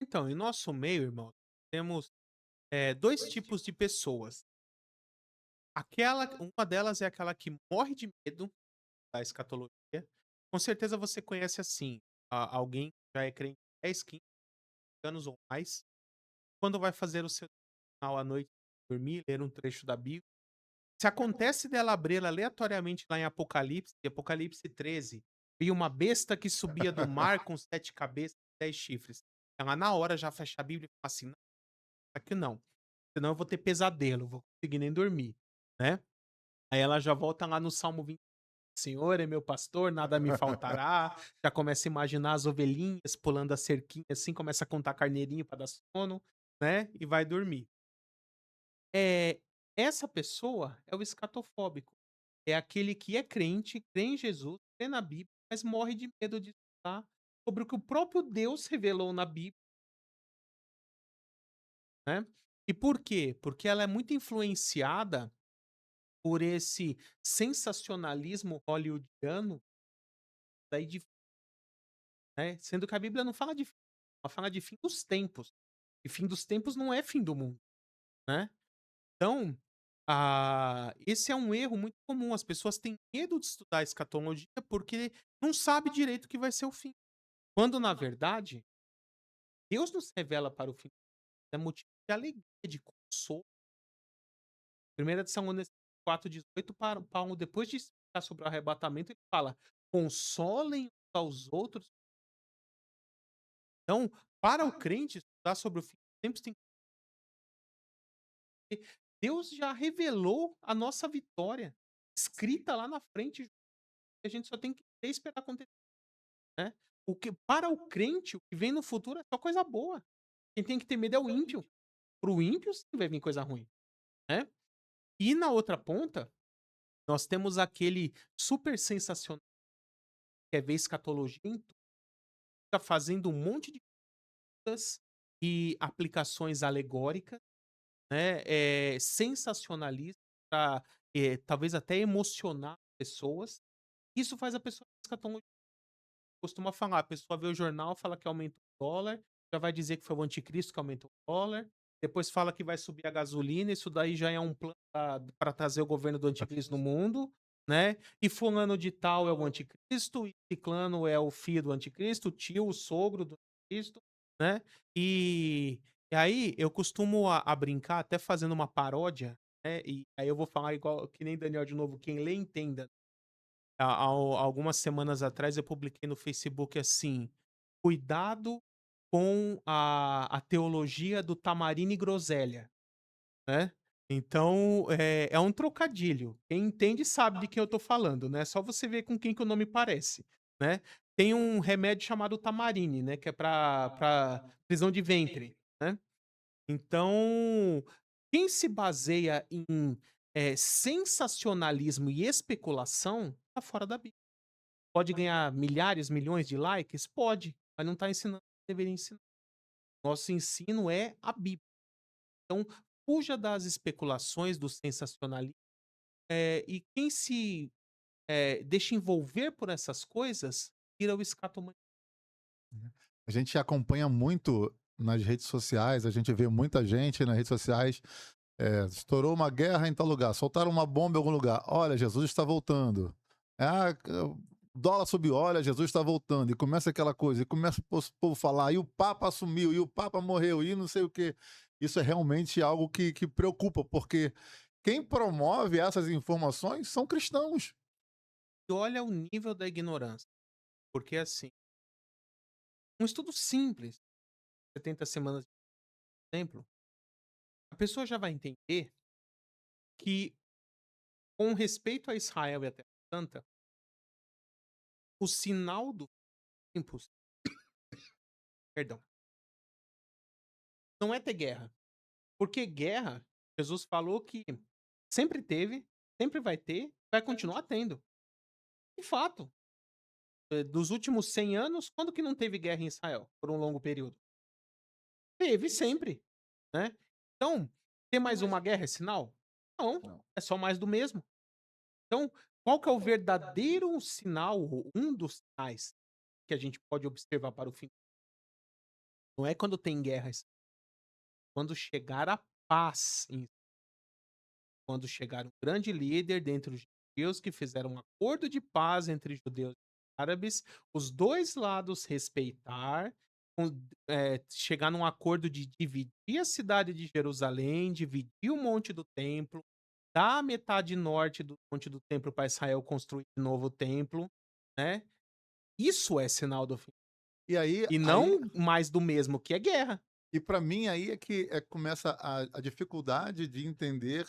Então, em nosso meio, irmão, temos, 2 tipos de pessoas. Uma delas é aquela que morre de medo da escatologia. Com certeza você conhece, assim, alguém que já é crente há 10, 15 anos ou mais. Quando vai fazer o seu devocional à noite, dormir, ler um trecho da Bíblia, se acontece dela abrir aleatoriamente lá em Apocalipse 13, e uma besta que subia do mar com 7 cabeças e 10 chifres. Ela na hora já fecha a Bíblia e fala assim: "Não, aqui não, senão eu vou ter pesadelo, vou conseguir nem dormir", né. Aí ela já volta lá no Salmo 20: "Senhor é meu pastor, nada me faltará", já começa a imaginar as ovelhinhas pulando a cerquinha, assim, começa a contar carneirinho para dar sono, né, e vai dormir. É, essa pessoa é o escatofóbico. É aquele que é crente, crê em Jesus, crê na Bíblia, mas morre de medo de estudar sobre o que o próprio Deus revelou na Bíblia, né. E por quê? Porque ela é muito influenciada por esse sensacionalismo hollywoodiano, daí de né, sendo que a Bíblia não fala de fim, ela fala de fim dos tempos, e fim dos tempos não é fim do mundo, né. Então, esse é um erro muito comum, as pessoas têm medo de estudar escatologia, porque não sabe direito o que vai ser o fim, quando na verdade, Deus nos revela para o fim, é motivo de alegria, de consolo. 1 Tessalonicenses 4,18, Paulo, depois de explicar sobre o arrebatamento, ele fala: "Consolem uns aos outros". Então, para o crente, estudar sobre o fim dos tempos tem que Deus já revelou a nossa vitória, escrita lá na frente, a gente só tem que esperar acontecer, né. O que para o crente, o que vem no futuro é só coisa boa. Quem tem que ter medo é o ímpio. Para o ímpio sim vai vir coisa ruim, né. E na outra ponta, nós temos aquele super sensacional que quer ver escatologia em tudo, fica fazendo um monte de coisas e aplicações alegóricas, né, sensacionalista pra, talvez até emocionar pessoas. Isso faz a pessoa escatologia. Costuma falar, a pessoa vê o jornal, fala que aumenta o dólar, já vai dizer que foi o anticristo que aumentou o dólar, depois fala que vai subir a gasolina, isso daí já é um plano para trazer o governo do anticristo no mundo, né, e fulano de tal é o anticristo, e ciclano é o filho do anticristo, o tio, o sogro do anticristo, né, e E aí eu costumo a brincar, até fazendo uma paródia, né, e aí eu vou falar igual que nem Daniel de novo, quem lê entenda. Algumas semanas atrás eu publiquei no Facebook assim: "Cuidado com a teologia do Tamarindo e groselha", né. Então, é um trocadilho, quem entende sabe de quem eu tô falando, né, só você ver com quem que o nome parece, né. Tem um remédio chamado Tamarine, né, que é pra prisão de ventre, né. Então, quem se baseia em, sensacionalismo e especulação, tá fora da Bíblia. Pode ganhar milhares, milhões de likes? Pode, mas não tá ensinando o que deveria ensinar. Nosso ensino é a Bíblia. Então, fuja das especulações, do sensacionalismo, e quem se, deixa envolver por essas coisas, vira o escatologista. A gente acompanha muito nas redes sociais, a gente vê muita gente nas redes sociais. Estourou uma guerra em tal lugar, soltaram uma bomba em algum lugar. Olha, Jesus está voltando. O dólar subiu, olha, Jesus está voltando. E começa aquela coisa, e começa o povo falar, e o Papa assumiu, e o Papa morreu, e não sei o quê. Isso é realmente algo que preocupa, porque quem promove essas informações são cristãos. E olha o nível da ignorância, porque, assim, um estudo simples, 70 semanas de exemplo, a pessoa já vai entender que, com respeito a Israel e a Terra Santa, o sinal dos tempos, perdão, não é ter guerra. Porque guerra, Jesus falou que sempre teve, sempre vai ter, vai continuar tendo. De fato, dos últimos 100 anos, quando que não teve guerra em Israel por um longo período? Teve sempre, né. Então, ter mais uma guerra é sinal? Não, é só mais do mesmo. Então, qual que é o verdadeiro sinal, ou um dos sinais que a gente pode observar para o fim? Não é quando tem guerra, quando chegar a paz em quando chegar um grande líder dentre os judeus que fizeram um acordo de paz entre judeus e árabes, os 2 lados respeitar, chegar num acordo de dividir a cidade de Jerusalém, dividir o monte do templo, dar a metade norte do monte do templo para Israel construir de novo o templo, né. Isso é sinal do fim. E aí, E aí não mais do mesmo, que é guerra. e para mim aí é que começa a dificuldade de entender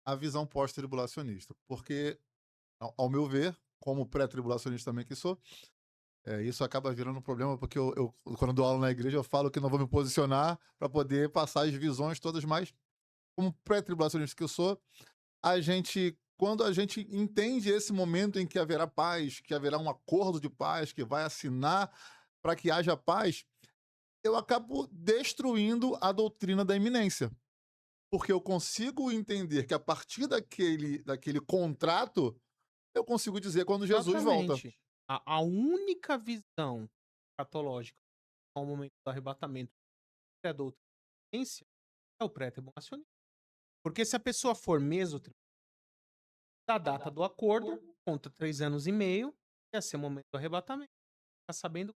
a visão pós-tribulacionista, porque ao meu ver, como pré-tribulacionista também que sou, isso acaba virando um problema, porque quando dou aula na igreja, eu falo que não vou me posicionar para poder passar as visões todas, mas como pré-tribulacionista que eu sou, quando a gente entende esse momento em que haverá paz, que haverá um acordo de paz, que vai assinar para que haja paz, eu acabo destruindo a doutrina da iminência. Porque eu consigo entender que a partir daquele contrato, eu consigo dizer quando Jesus volta. Exatamente. A única visão escatológica ao momento do arrebatamento é a doutrina é o pré-tribulacionismo. Porque se a pessoa for meso da data do acordo, conta 3 anos e meio, ia ser o momento do arrebatamento. Tá sabendo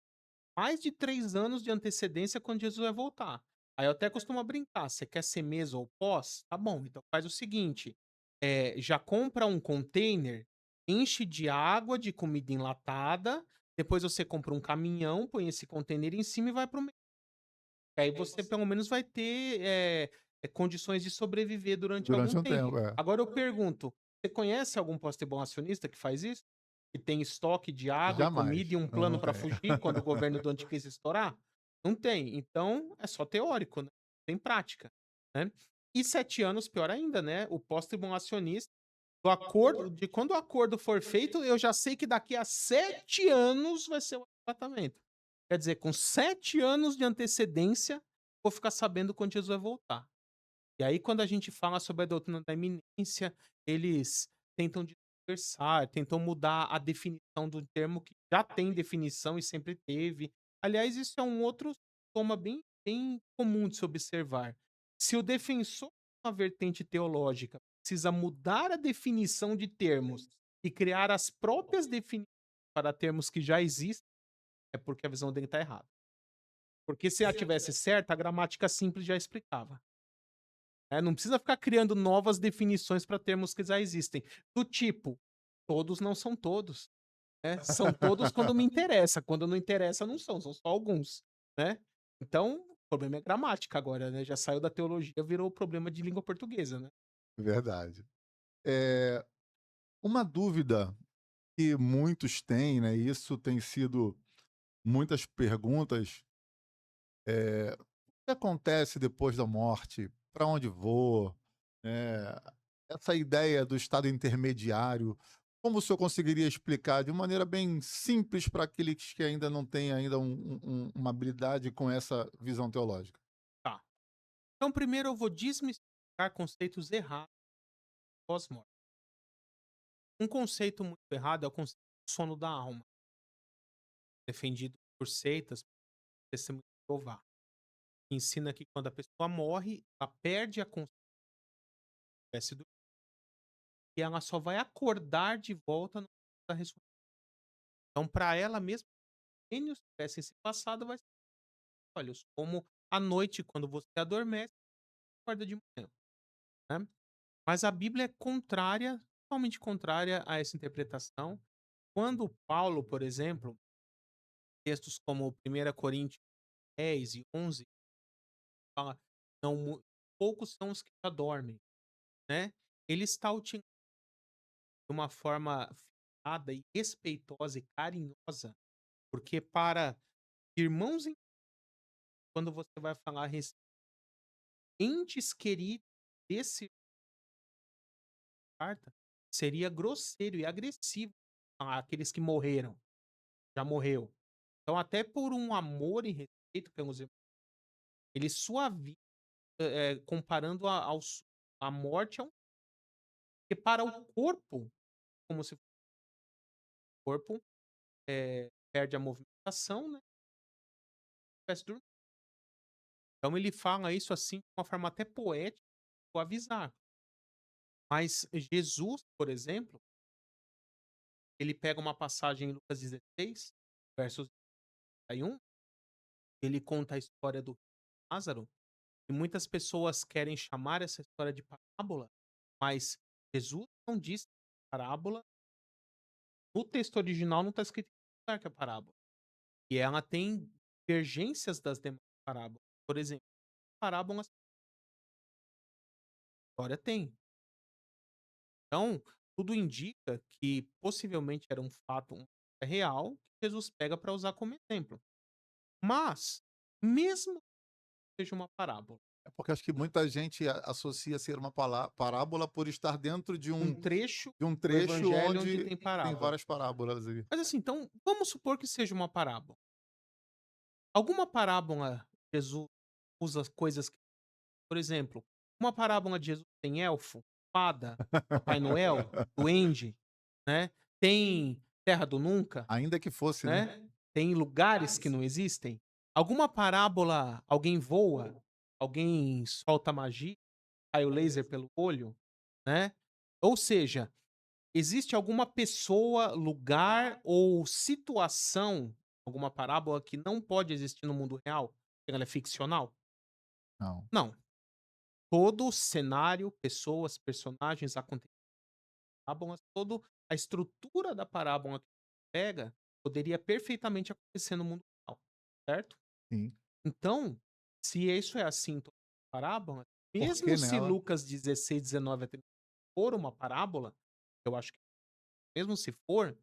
mais de 3 anos de antecedência quando Jesus vai voltar. Aí eu até costumo brincar, você quer ser meso ou pós? Tá bom, então faz o seguinte, já compra um container, enche de água, de comida enlatada, depois você compra um caminhão, põe esse container em cima e vai para o aí você pelo menos vai ter, condições de sobreviver durante algum Durante um tempo. tempo, é. Agora eu pergunto, você conhece algum pós-tribulacionista que faz isso? Que tem estoque de água e comida Jamais. e um Não, plano não para tem. fugir quando o governo do anticristo estourar? Não tem. Então é só teórico, né, tem prática, né. E 7 anos, pior ainda, né, o pós-tribulacionista, do acordo de quando o acordo for feito, eu já sei que daqui a 7 anos vai ser o arrebatamento. Quer dizer, com 7 anos de antecedência, vou ficar sabendo quando Jesus vai voltar. E aí, quando a gente fala sobre a doutrina da iminência, eles tentam dispersar, tentam mudar a definição do termo que já tem definição e sempre teve. Aliás, isso é um outro sintoma bem comum de se observar. Se o defensor de uma vertente teológica precisa mudar a definição de termos e criar as próprias definições para termos que já existem, é porque a visão dele está errada. Porque se ela tivesse certa, a gramática simples já explicava. Não precisa ficar criando novas definições para termos que já existem. Do tipo, todos não são todos, né? São todos quando me interessa, quando não interessa não são, são só alguns, né? Então, o problema é gramática agora, né? Já saiu da teologia, virou problema de língua portuguesa, né? Verdade. Eh, uma dúvida que muitos têm, né, e isso tem sido muitas perguntas, o que acontece depois da morte? Para onde vou? Eh, essa ideia do estado intermediário, como o senhor conseguiria explicar de maneira bem simples para aqueles que ainda não têm ainda uma habilidade com essa visão teológica? Tá. Então, primeiro eu vou desmistificar conceitos errados pós-morte. Um conceito muito errado é o conceito do sono da alma, defendido por seitas, por testemunho de Jeová, que ensina que quando a pessoa morre, ela perde a consciência do e ela só vai acordar de volta no momento da ressurreição. Então, para ela mesmo, milênios tivessem se passado, vai ser olhos, como à noite, quando você adormece, acorda de manhã, né. Mas a Bíblia é contrária, totalmente contrária a essa interpretação. Quando Paulo, por exemplo, textos como 1 Coríntios 10 e 11 fala: "Não mu poucos são os que já dormem", né. Ele está utilizando de uma forma afinada e respeitosa e carinhosa, porque para irmãos em quando você vai falar entes queridos desse carta, seria grosseiro e agressivo àqueles que morreram, já morreu. Então até por um amor e respeito pelos irmãos, ele suaviza, comparando a morte a um porque para o corpo, como se o corpo, perde a movimentação, né, estivesse dormindo. Então ele fala isso, assim, de uma forma até poética, suavizar. Mas Jesus, por exemplo, ele pega uma passagem em Lucas 16, versos 31, ele conta a história do Lázaro, e muitas pessoas querem chamar essa história de parábola, mas Jesus não disse parábola, no texto original não está escrito em nenhum lugar que é parábola. E ela tem divergências das demais parábolas. Por exemplo, parábolas, a história tem. Então, tudo indica que possivelmente era um fato real que Jesus pega para usar como exemplo. Mas, mesmo que seja uma parábola, É porque acho que muita gente associa ser uma parábola por estar dentro um trecho de um do trecho evangelho onde onde tem tem parábola. várias parábolas ali. Mas assim, então, vamos supor que seja uma parábola. Alguma parábola Jesus usa coisas que, por exemplo, uma parábola de Jesus tem elfo, fada, Papai Noel, duende, né, tem terra do nunca, Ainda que fosse, né? né, tem lugares que não existem. Alguma parábola, alguém voa, alguém solta magia, raio laser pelo olho, né. Ou seja, existe alguma pessoa, lugar ou situação, alguma parábola que não pode existir no mundo real? Ela é ficcional? Não. Não. Todo o cenário, pessoas, personagens, acontecimentos, parábolas, todo a estrutura da parábola que pega, poderia perfeitamente acontecer no mundo real, certo? Sim. Então, se isso é assim em todas as parábolas, Porque mesmo se nela Lucas 16, 19 a 30 for uma parábola, eu acho que mesmo se for,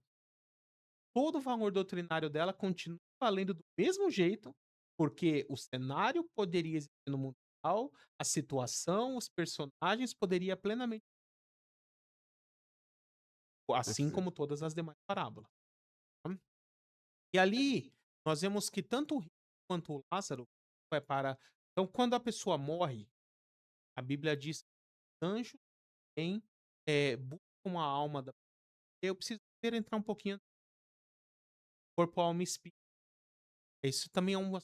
todo o valor doutrinário dela continua valendo do mesmo jeito, porque o cenário poderia existir no mundo real, a situação, os personagens poderia plenamente, assim perfeito. como todas as demais parábolas, tá. E ali nós vemos que tanto o rico quanto o Lázaro vai para então quando a pessoa morre, a Bíblia diz que os anjos vêm, buscam a alma da eu preciso primeiro entrar um pouquinho corpo, alma e espírito. Isso também é uma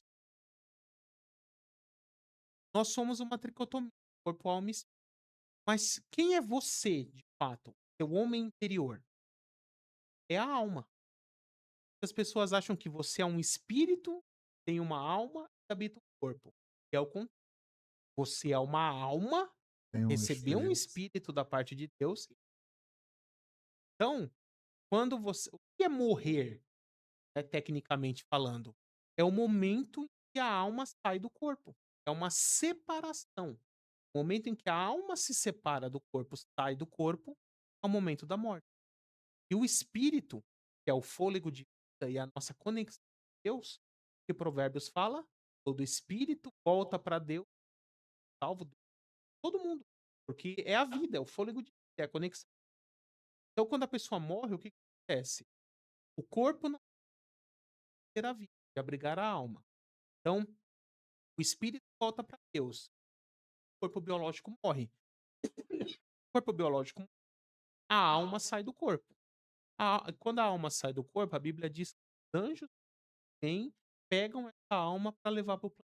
nós somos uma tricotomia, corpo, alma e espírito. Mas quem é você, de fato? Seu homem interior. É a alma. As pessoas acham que você é um espírito, tem uma alma, habita o corpo. Que é o contrário. Você é uma alma, Tem um recebeu um espírito. espírito da parte de Deus. Então, quando você o que é morrer, né, tecnicamente falando? É o momento em que a alma sai do corpo. É uma separação. O momento em que a alma se separa do corpo, sai do corpo, é o momento da morte. E o espírito, que é o fôlego de vida e a nossa conexão com Deus, que Provérbios fala, todo espírito volta para Deus, salvo todo mundo. Porque é a vida, é o fôlego de vida, é a conexão. Então, quando a pessoa morre, o que que acontece? O corpo não terá vida, de abrigar a alma. Então, o espírito volta para Deus, o corpo biológico morre. O corpo biológico, a alma sai do corpo. Quando a alma sai do corpo, a Bíblia diz que os anjos vêm, pegam essa alma para levar para o plano.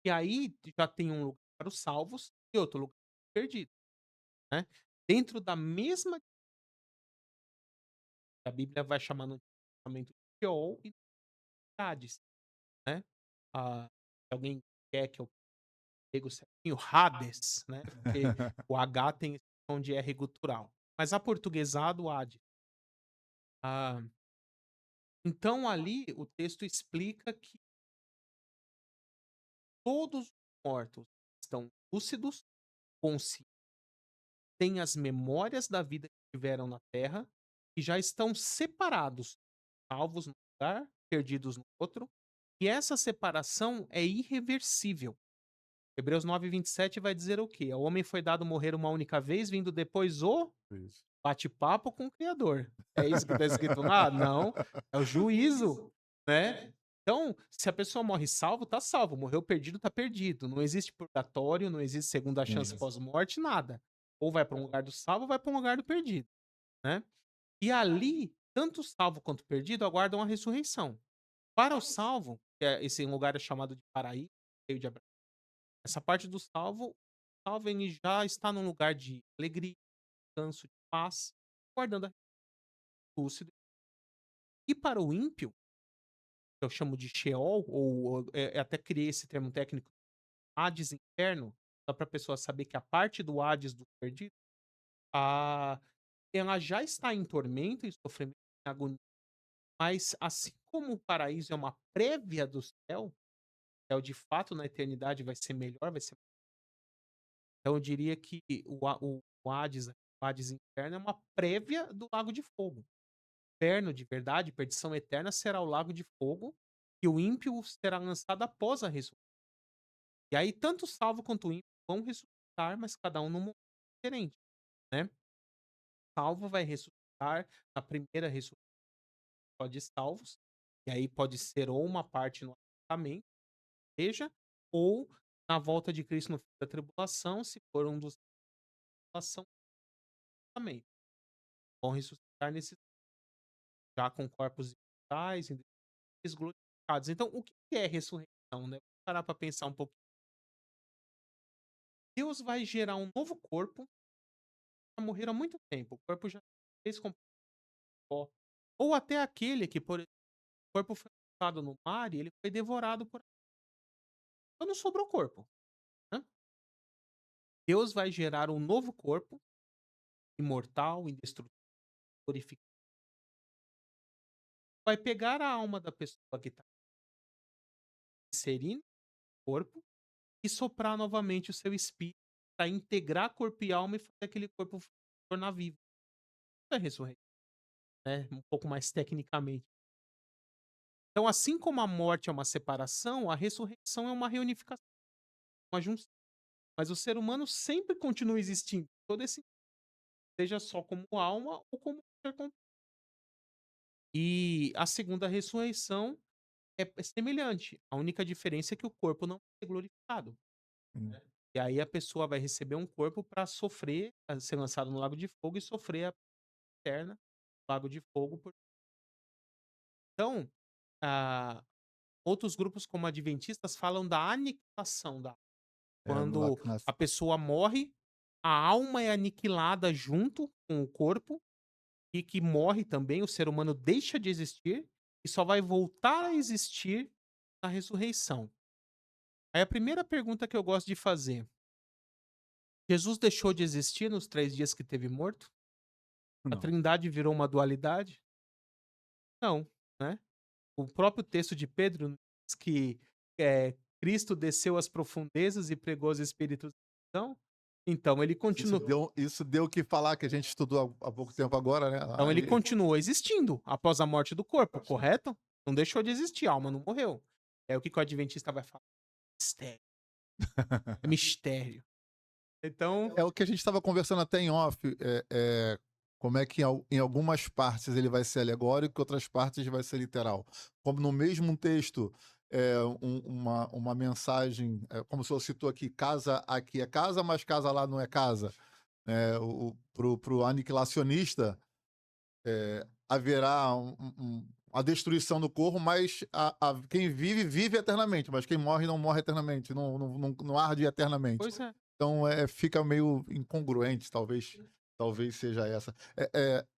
E aí já tem um lugar para os salvos e outro lugar para os perdidos, né. Dentro da mesma a Bíblia vai chamar no Antigo Testamento de Sheol e Hades, né. Se alguém quer que eu pegue o certinho, Hades, né, porque o H tem esse som de R gutural, mas aportuguesado Hades. Ah, então ali o texto explica que todos os mortos estão lúcidos, conscientes, têm as memórias da vida que tiveram na terra e já estão separados, salvos num lugar, perdidos no outro, e essa separação é irreversível. Hebreus 9:27 vai dizer o quê? "Ao homem foi dado morrer uma única vez, vindo depois o Isso. bate-papo com o Criador". É isso que está escrito lá? Não, é o juízo, né. Então, se a pessoa morre salvo, tá salvo, morreu perdido, tá perdido. Não existe purgatório, não existe segunda chance Sim. pós-morte, nada. Ou vai para um lugar do salvo ou vai para um lugar do perdido, né. E ali, tanto o salvo quanto o perdido aguardam a ressurreição. Para o salvo, esse lugar é chamado de paraíso, cheio de essa parte do salvo ele já está num lugar de alegria, descanso, de paz, guardando a lúcido. E para o ímpio, que eu chamo de Sheol, até criei esse termo técnico, Hades interno, só para a pessoa saber que a parte do Hades do perdido, ah, ela já está em tormento, em sofrimento, em agonia, mas assim como o paraíso é uma prévia do céu de fato na eternidade vai ser melhor, vai ser. Então eu diria que o Hades interno é uma prévia do lago de fogo. Inferno de verdade, perdição eterna, será o lago de fogo, que o ímpio será lançado após a ressurreição. E aí tanto o salvo quanto o ímpio vão ressuscitar, mas cada um num momento diferente, né. O salvo vai ressuscitar na primeira ressurreição só de salvos, e aí pode ser ou uma parte no arrebatamento, veja, ou na volta de Cristo no fim da tribulação, se for um dos tribulação também. Vão ressuscitar nesses já com corpos imortais, glorificados. Então, o que é ressurreição, né? Vamos parar para pensar um pouquinho. Deus vai gerar um novo corpo, já morreram há muito tempo, o corpo já fez com pó. Ou até aquele que, por exemplo, o corpo foi lançado no mar e ele foi devorado por então não sobrou corpo, né? Deus vai gerar um novo corpo, imortal, indestrutível, glorificado. Vai pegar a alma da pessoa que está inserindo no corpo e soprar novamente o seu espírito para integrar corpo e alma e fazer aquele corpo tornar vivo. Isso é ressurreição, né, um pouco mais tecnicamente. Então, assim como a morte é uma separação, a ressurreição é uma reunificação, uma junção. Mas o ser humano sempre continua existindo, todo esse seja só como alma ou como ser e a segunda ressurreição é semelhante, a única diferença é que o corpo não vai ser glorificado. Sim. E aí a pessoa vai receber um corpo para sofrer, ser lançado no lago de fogo e sofrer a eterna lago de fogo por então, ah, outros grupos como adventistas falam da aniquilação da É, no lá quando que nasce. a pessoa morre, a alma é aniquilada junto com o corpo e que morre também, o ser humano deixa de existir e só vai voltar a existir na ressurreição. Aí a primeira pergunta que eu gosto de fazer: Jesus deixou de existir nos 3 dias que teve morto? A Não. Trindade virou uma dualidade? Não, né. O próprio texto de Pedro diz que, Cristo desceu às profundezas e pregou aos espíritos então, então ele Isso continuou deu o que falar, que a gente estudou há pouco tempo agora, né, então ele ali. continuou existindo após a morte do corpo, correto? Não deixou de existir, a alma não morreu. É o que o adventista vai falar: mistério, é mistério. Então É o que a gente estava conversando até em off, como é que em algumas partes ele vai ser alegórico, em outras partes vai ser literal. Como no mesmo texto, uma mensagem, como o senhor citou aqui é casa, mas casa lá não é casa. Para o aniquilacionista, haverá a destruição do corpo, mas quem vive, vive eternamente, mas quem morre, não morre eternamente, não arde eternamente. pois é. Então, fica meio incongruente, talvez seja essa.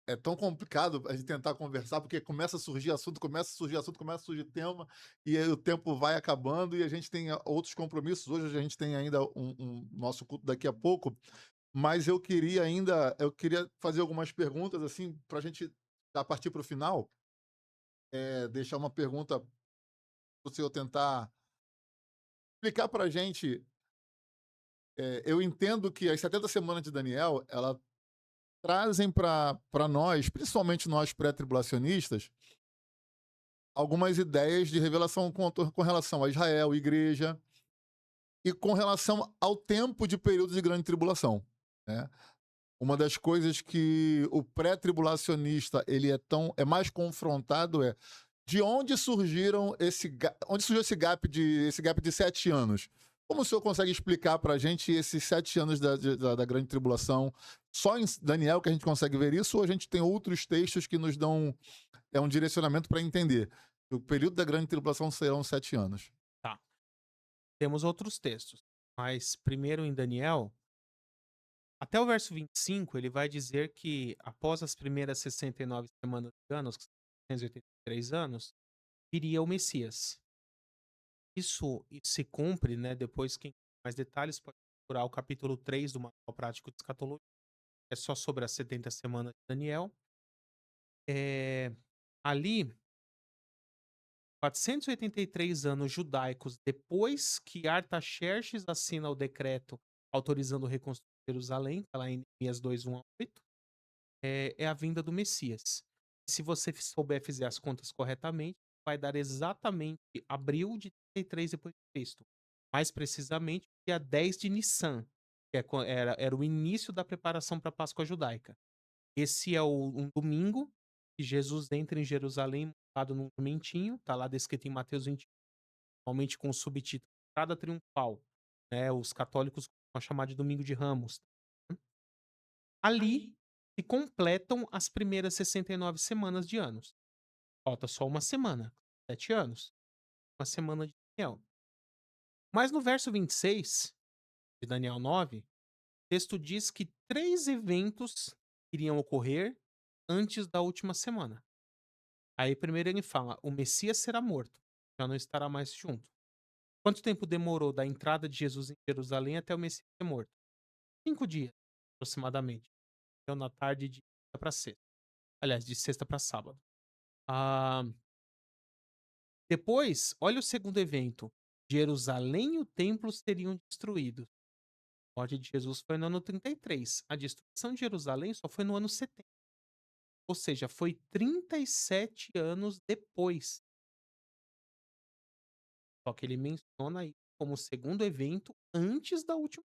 É tão complicado a gente tentar conversar, porque começa a surgir assunto, começa a surgir assunto, começa a surgir tema, e aí o tempo vai acabando e a gente tem outros compromissos. Hoje a gente tem ainda nosso culto daqui a pouco, mas eu queria fazer algumas perguntas, assim, para a gente já partir para o final, deixar uma pergunta para o senhor tentar explicar para a gente. Eu entendo que as 70 semanas de Daniel, ela trazem para nós, principalmente nós pré-tribulacionistas, algumas ideias de revelação com relação a Israel, igreja, e com relação ao tempo de período de grande tribulação, né? Uma das coisas que o pré-tribulacionista ele é mais confrontado de onde surgiu esse gap de 7 anos. Como o senhor consegue explicar para a gente esses 7 anos da grande tribulação? Só em Daniel que a gente consegue ver isso, ou a gente tem outros textos que nos dão um direcionamento para entender? O período da grande tribulação serão 7 anos. Tá. Temos outros textos, mas primeiro em Daniel, até o verso 25, ele vai dizer que após as primeiras 69 semanas de anos, que são 383 anos, viria o Messias. Isso se cumpre, né, depois quem quer mais detalhes pode procurar o capítulo 3 do Manual Prático de Escatologia, é só sobre as 70 semanas de Daniel. Ali, 483 anos judaicos depois que Artaxerxes assina o decreto autorizando reconstruir Jerusalém, tá lá em Neemias 2, 1 a 8, é a vinda do Messias. Se você souber fizer as contas corretamente, vai dar exatamente abril de 33 depois de Cristo. Mais precisamente, dia 10 de Nissan, que era o início da preparação para a Páscoa judaica. Esse é um domingo que Jesus entra em Jerusalém montado num jumentinho, tá lá descrito em Mateus 20, normalmente com o subtítulo Entrada Triunfal, né? Os católicos vão chamar de Domingo de Ramos. Ali se completam as primeiras 69 semanas de anos. Falta só uma semana, 7 anos. Uma semana de Daniel. Mas no verso 26 de Daniel 9, o texto diz que 3 eventos iriam ocorrer antes da última semana. Aí primeiro ele fala: o Messias será morto, já não estará mais junto. Quanto tempo demorou da entrada de Jesus em Jerusalém até o Messias ser morto? 5 dias, aproximadamente. Então, na tarde de sexta para sexta. Aliás, de sexta para sábado. Ah, depois, olha o segundo evento. Jerusalém e o templo seriam destruídos. A morte de Jesus foi no ano 33. A destruição de Jerusalém só foi no ano 70. Ou seja, foi 37 anos depois. Só que ele menciona aí como segundo evento antes da última.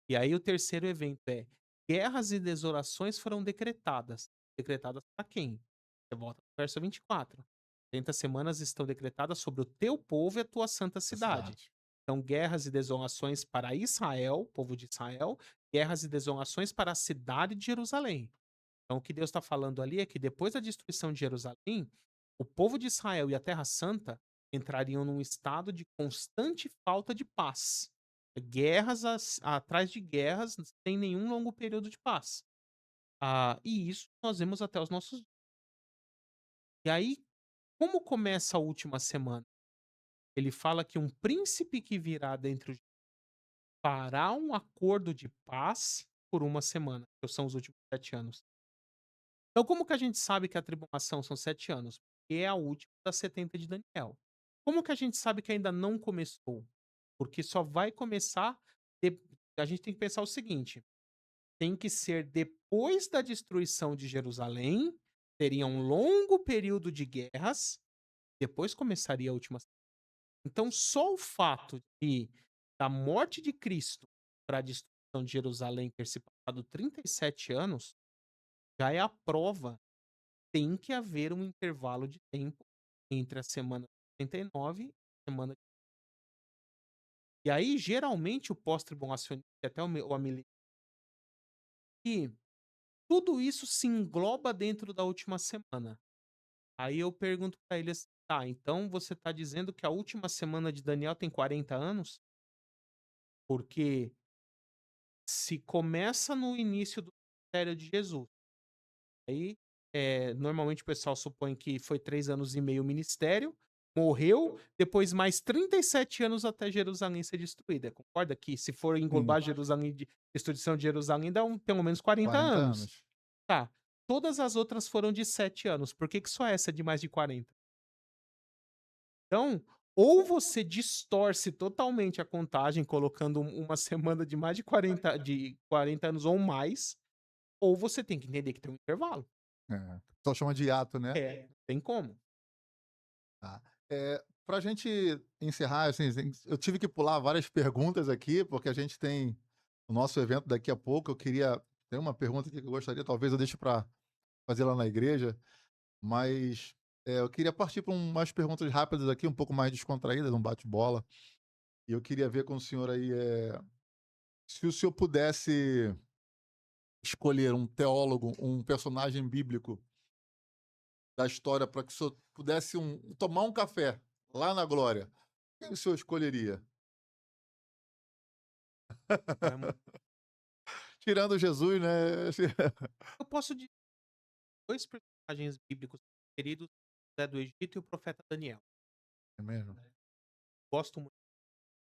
E aí o terceiro evento é: guerras e desolações foram decretadas. Decretadas para quem? Você volta para o verso 24. 30 semanas estão decretadas sobre o teu povo e a tua santa Da cidade. cidade. Então, guerras e desolações para Israel, povo de Israel, guerras e desolações para a cidade de Jerusalém. Então, o que Deus está falando ali é que depois da destruição de Jerusalém, o povo de Israel e a Terra Santa entrariam num estado de constante falta de paz. Guerras atrás de guerras, sem nenhum longo período de paz. E isso nós vemos até os nossos dias. E aí, como começa a última semana? ele fala que um príncipe que virá dentre os fará um acordo de paz por uma semana, que são os últimos 7 anos. Então como que a gente sabe que a tribulação são 7 anos? Porque é a última das 70 de Daniel. Como que a gente sabe que ainda não começou? Porque só vai começar de a gente tem que pensar o seguinte, tem que ser depois da destruição de Jerusalém, teria um longo período de guerras, depois começaria a última. Então só o fato de da morte de Cristo para a destruição de Jerusalém ter se passado 37 anos, já é a prova, tem que haver um intervalo de tempo entre a semana 69 e a semana. E aí, geralmente, o pós-tribulacionista, até o Amili, que tudo isso se engloba dentro da última semana. Aí eu pergunto pra ele assim: "Tá, então você tá dizendo que a última semana de Daniel tem 40 anos? Porque se começa no início do ministério de Jesus, aí, normalmente o pessoal supõe que foi 3 anos e meio o ministério, morreu, depois mais 37 anos até Jerusalém ser destruída. Concorda que se for Sim, englobar Jerusalém de destruição de Jerusalém dá pelo menos 40 40 anos. anos. Tá, todas as outras foram de 7 anos, por que que só essa é de mais de 40? Então, ou você distorce totalmente a contagem colocando uma semana de mais de 40 anos ou mais, ou você tem que entender que tem um intervalo. É. O pessoal chama de hiato, né? É, não tem como. Tá. Pra gente encerrar, assim, eu tive que pular várias perguntas aqui, porque a gente tem o nosso evento daqui a pouco. Eu queria. Tem uma pergunta aqui que eu gostaria, talvez eu deixe para fazer lá na igreja, mas eu queria partir para umas perguntas rápidas aqui, um pouco mais descontraídas, um bate-bola. E eu queria ver com o senhor aí, se o senhor pudesse escolher um teólogo, um personagem bíblico da história para que o senhor pudesse tomar um café lá na glória, quem o senhor escolheria? É mu Tirando Jesus, né? Eu posso dizer 2 personagens bíblicos queridos, José do Egito e o profeta Daniel. É mesmo? Gosto muito.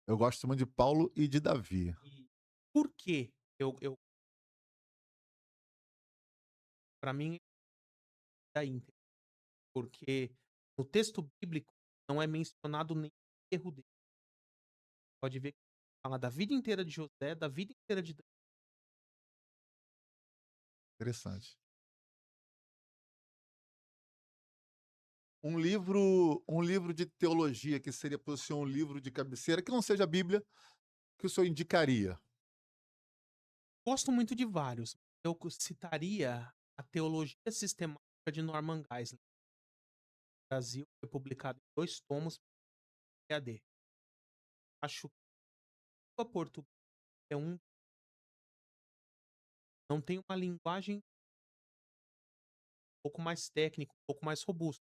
Eu gosto muito de Paulo e de Davi. E por quê? Eu Pra mim é íntegra, porque no texto bíblico não é mencionado nenhum erro dele. Pode ver que fala da vida inteira de José, da vida inteira de Daniel. Interessante. Um livro de teologia que seria para o senhor um livro de cabeceira, que não seja a Bíblia, que o senhor indicaria? Gosto muito de vários. Eu citaria a Teologia Sistemática de Norman Geisler. No Brasil, foi publicado em 2 tomos pela EAD. Acho que a português é não tem uma linguagem um pouco mais técnica, um pouco mais robusta.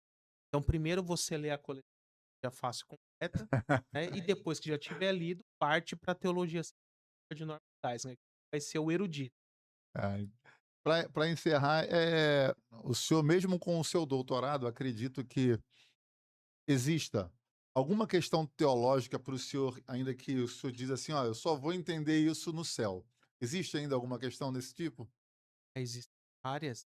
Então primeiro você lê a coletânea Fácil completa, né, e depois que já tiver lido, parte pra Teologia Sistemática de Norman Geisler, que vai ser o erudito. Para encerrar, o senhor, mesmo com o seu doutorado, acredito que exista alguma questão teológica para o senhor, ainda que o senhor diz assim: "Ó, eu só vou entender isso no céu". Existe ainda alguma questão desse tipo? Existem várias,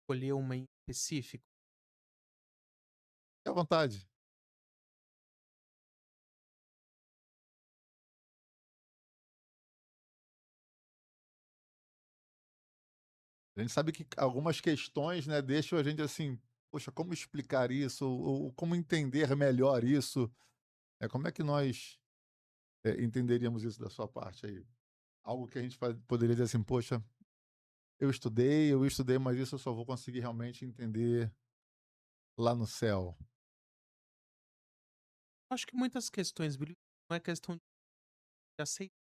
escolher uma em específico. Fique à vontade. A gente sabe que algumas questões, né, deixam a gente assim: "Poxa, como explicar isso?" Ou como entender melhor isso? Como é que nós, entenderíamos isso da sua parte aí? Algo que a gente poderia dizer assim: "Poxa, eu estudei, mas isso eu só vou conseguir realmente entender lá no céu". Acho que muitas questões bíblicas não é questão de aceitar,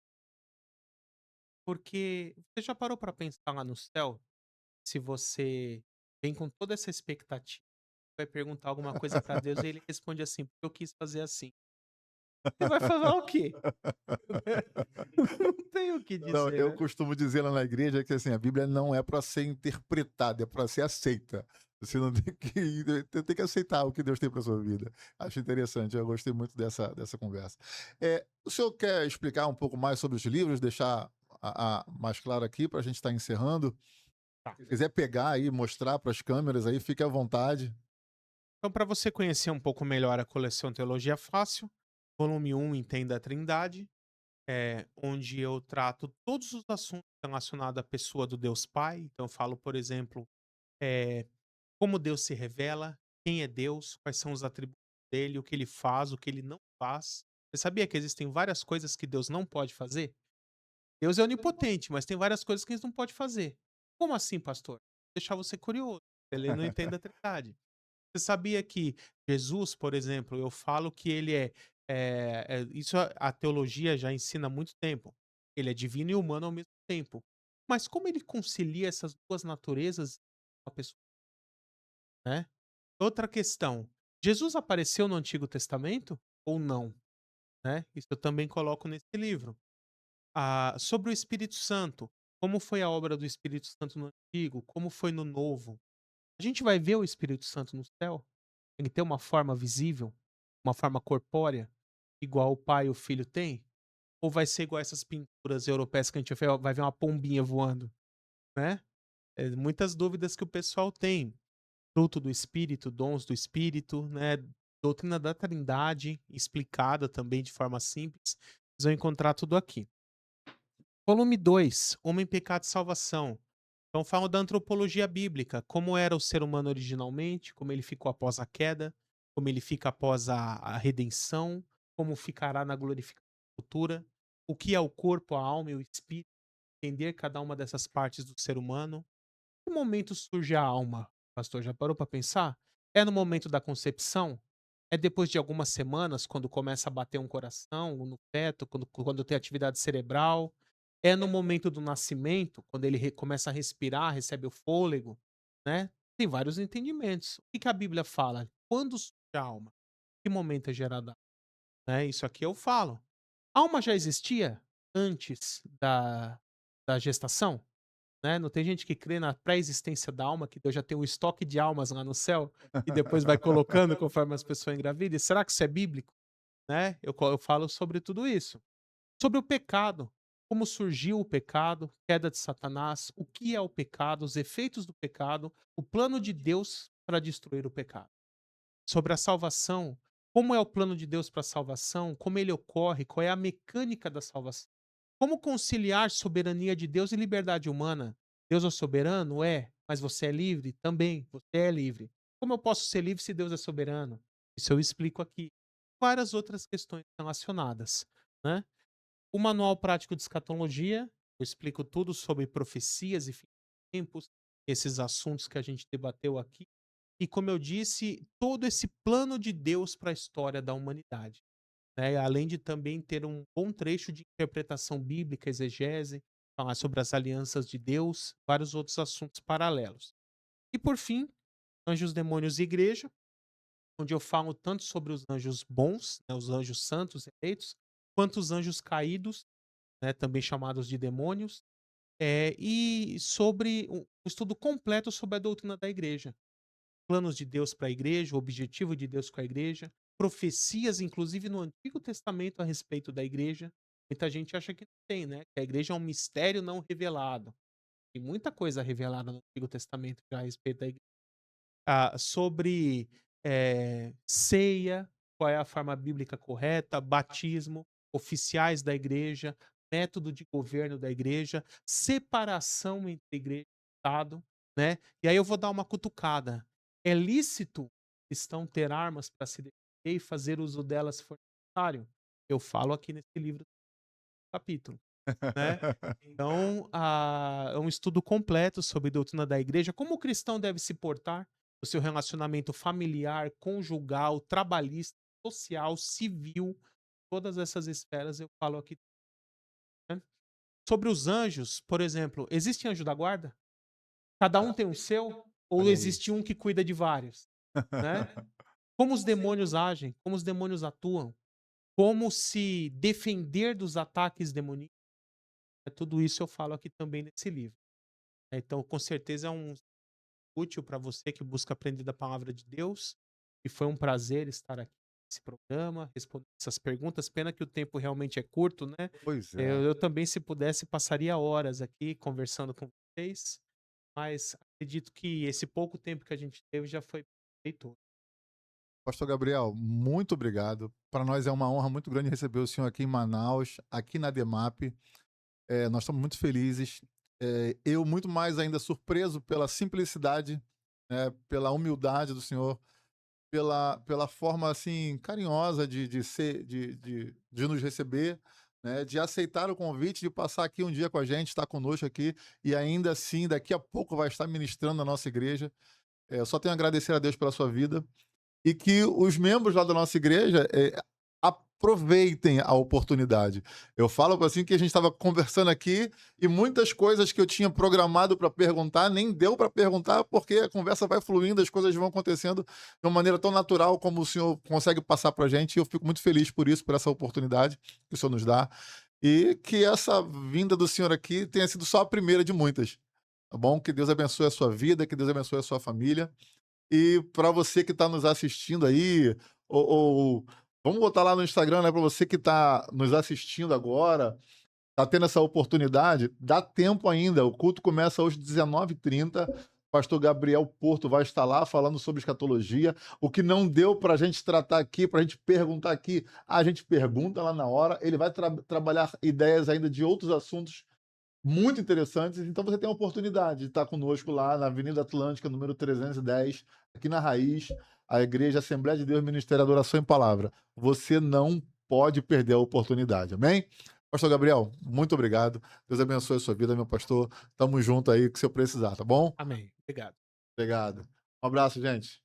porque você já parou para pensar lá no céu, se você vem com toda essa expectativa, vai perguntar alguma coisa para Deus e ele responde assim: "Porque eu quis fazer assim". Você vai falar o quê? Não tem o que Não, dizer, eu né. costumo dizer lá na igreja que, assim, a Bíblia não é para ser interpretada, é para ser aceita. Você não tem que tem que aceitar o que Deus tem para sua vida. Acho interessante, eu gostei muito dessa conversa. O senhor quer explicar um pouco mais sobre os livros, deixar mais claro aqui para a gente estar encerrando? Tá. Se quiser pegar aí, mostrar para as câmeras aí, fique à vontade. Então, para você conhecer um pouco melhor a coleção Teologia Fácil, volume 1, Entenda a Trindade, onde eu trato todos os assuntos relacionados à pessoa do Deus Pai. Então, eu falo, por exemplo, eh, como Deus se revela, quem é Deus, quais são os atributos dele, o que ele faz, o que ele não faz. Você sabia que existem várias coisas que Deus não pode fazer? Deus é onipotente, mas tem várias coisas que ele não pode fazer. Como assim, pastor? Vou deixar você curioso. Ele não entende a Trindade. Você sabia que Jesus, por exemplo, eu falo que ele isso a teologia já ensina há muito tempo. Ele é divino e humano ao mesmo tempo. Mas como ele concilia essas 2 naturezas em uma pessoa, né? Outra questão, Jesus apareceu no Antigo Testamento ou não, né? Isso eu também coloco nesse livro. Sobre o Espírito Santo, como foi a obra do Espírito Santo no Antigo, como foi no Novo. A gente vai ver o Espírito Santo no céu? Ele tem uma forma visível, uma forma corpórea, igual o Pai e o Filho têm? Ou vai ser igual essas pinturas europeias que a gente vai ver uma pombinha voando, né? Muitas dúvidas que o pessoal tem. Fruto do Espírito, dons do Espírito, né? Doutrina da Trindade, explicada também de forma simples. Vocês vão encontrar tudo aqui. Volume 2, Homem, Pecado e Salvação. Então falam da antropologia bíblica, como era o ser humano originalmente, como ele ficou após a queda, como ele fica após a redenção, como ficará na glorificação futura, o que é o corpo, a alma e o espírito, entender cada uma dessas partes do ser humano. Que momento surge a alma, pastor? Já parou para pensar? É no momento da concepção? É depois de algumas semanas, quando começa a bater um coração, no feto, quando tem atividade cerebral? É no momento do nascimento, quando ele começa a respirar, recebe o fôlego, né? Tem vários entendimentos. O que que a Bíblia fala? Quando surge a alma? Que momento é gerada? Né? Isso aqui eu falo. A alma já existia antes da gestação? Né, não tem gente que crê na pré-existência da alma, que Deus já tem um estoque de almas lá no céu, e depois vai colocando conforme as pessoas engravidam. E será que isso é bíblico? Né, eu falo sobre tudo isso. Sobre o pecado, como surgiu o pecado, queda de Satanás, o que é o pecado, os efeitos do pecado, o plano de Deus para destruir o pecado. Sobre a salvação, como é o plano de Deus para a salvação, como ele ocorre, qual é a mecânica da salvação. Como conciliar soberania de Deus e liberdade humana? Deus é soberano? É. Mas você é livre? Também. Você é livre. Como eu posso ser livre se Deus é soberano? Isso eu explico aqui. Várias outras questões relacionadas, né? O Manual Prático de Escatologia, eu explico tudo sobre profecias e fim dos tempos, esses assuntos que a gente debateu aqui. E como eu disse, todo esse plano de Deus para a história da humanidade, né, além de também ter um bom trecho de interpretação bíblica, exegese, falar sobre as alianças de Deus, vários outros assuntos paralelos. E por fim, Anjos, Demônios e Igreja, onde eu falo tanto sobre os anjos bons, né, os anjos santos eleitos, quanto os anjos caídos, né, também chamados de demônios, e sobre um estudo completo sobre a doutrina da igreja, planos de Deus para a igreja, o objetivo de Deus com a igreja, profecias, inclusive no Antigo Testamento a respeito da igreja. Muita gente acha que não tem, né? Que a igreja é um mistério não revelado. Tem muita coisa revelada no Antigo Testamento já a respeito da igreja. Sobre ceia, qual é a forma bíblica correta, batismo, oficiais da igreja, método de governo da igreja, separação entre igreja e Estado, né? E aí eu vou dar uma cutucada. É lícito cristão ter armas para se defender e fazer uso delas se for necessário? Eu falo aqui nesse livro, capítulo, né? Então, é um estudo completo sobre doutrina da igreja, como o cristão deve se portar, o seu relacionamento familiar, conjugal, trabalhista, social, civil, todas essas esferas eu falo aqui, né. Sobre os anjos, por exemplo, existe anjo da guarda? Cada um tem o seu? Ou Olha aí. existe um que cuida de vários, né? Como os demônios agem, como os demônios atuam, como se defender dos ataques demoníacos, tudo isso eu falo aqui também nesse livro. Então, com certeza é um útil para você que busca aprender da palavra de Deus. E foi um prazer estar aqui nesse programa, responder essas perguntas. Pena que o tempo realmente é curto, né? Pois Eu também, se pudesse, passaria horas aqui conversando com vocês, mas acredito que esse pouco tempo que a gente teve já foi feito. Pastor Gabriel, muito obrigado. Para nós é uma honra muito grande receber o senhor aqui em Manaus, aqui na DEMAP. Nós estamos muito felizes. Eu muito mais ainda surpreso pela simplicidade, pela humildade do senhor, pela forma assim carinhosa de ser, de nos receber, né, de aceitar o convite de passar aqui um dia com a gente, estar conosco aqui e ainda assim daqui a pouco vai estar ministrando na nossa igreja. Eu só tenho a agradecer a Deus pela sua vida e que os membros lá da nossa igreja aproveitem a oportunidade. Eu falo assim que a gente estava conversando aqui e muitas coisas que eu tinha programado para perguntar nem deu para perguntar porque a conversa vai fluindo, as coisas vão acontecendo de uma maneira tão natural como o senhor consegue passar para a gente. E eu fico muito feliz por isso, por essa oportunidade que o senhor nos dá e que essa vinda do senhor aqui tenha sido só a primeira de muitas. Tá bom? Que Deus abençoe a sua vida, que Deus abençoe a sua família. E para você que está nos assistindo aí, ou vamos botar lá no Instagram, né? Para você que está nos assistindo agora, está tendo essa oportunidade, dá tempo ainda. O culto começa hoje às 19h30. Pastor Gabriel Porto vai estar lá falando sobre escatologia. O que não deu para a gente tratar aqui, para a gente perguntar aqui, a gente pergunta lá na hora. Ele vai trabalhar ideias ainda de outros assuntos muito interessantes. Então você tem a oportunidade de estar conosco lá na Avenida Atlântica, número 310, aqui na Raiz, a Igreja Assembleia de Deus Ministério Adoração em Palavra. Você não pode perder a oportunidade, amém? Pastor Gabriel, muito obrigado. Deus abençoe a sua vida, meu pastor. Tamo junto aí, que se eu precisar, tá bom? Amém. Obrigado. Obrigado. Um abraço, gente.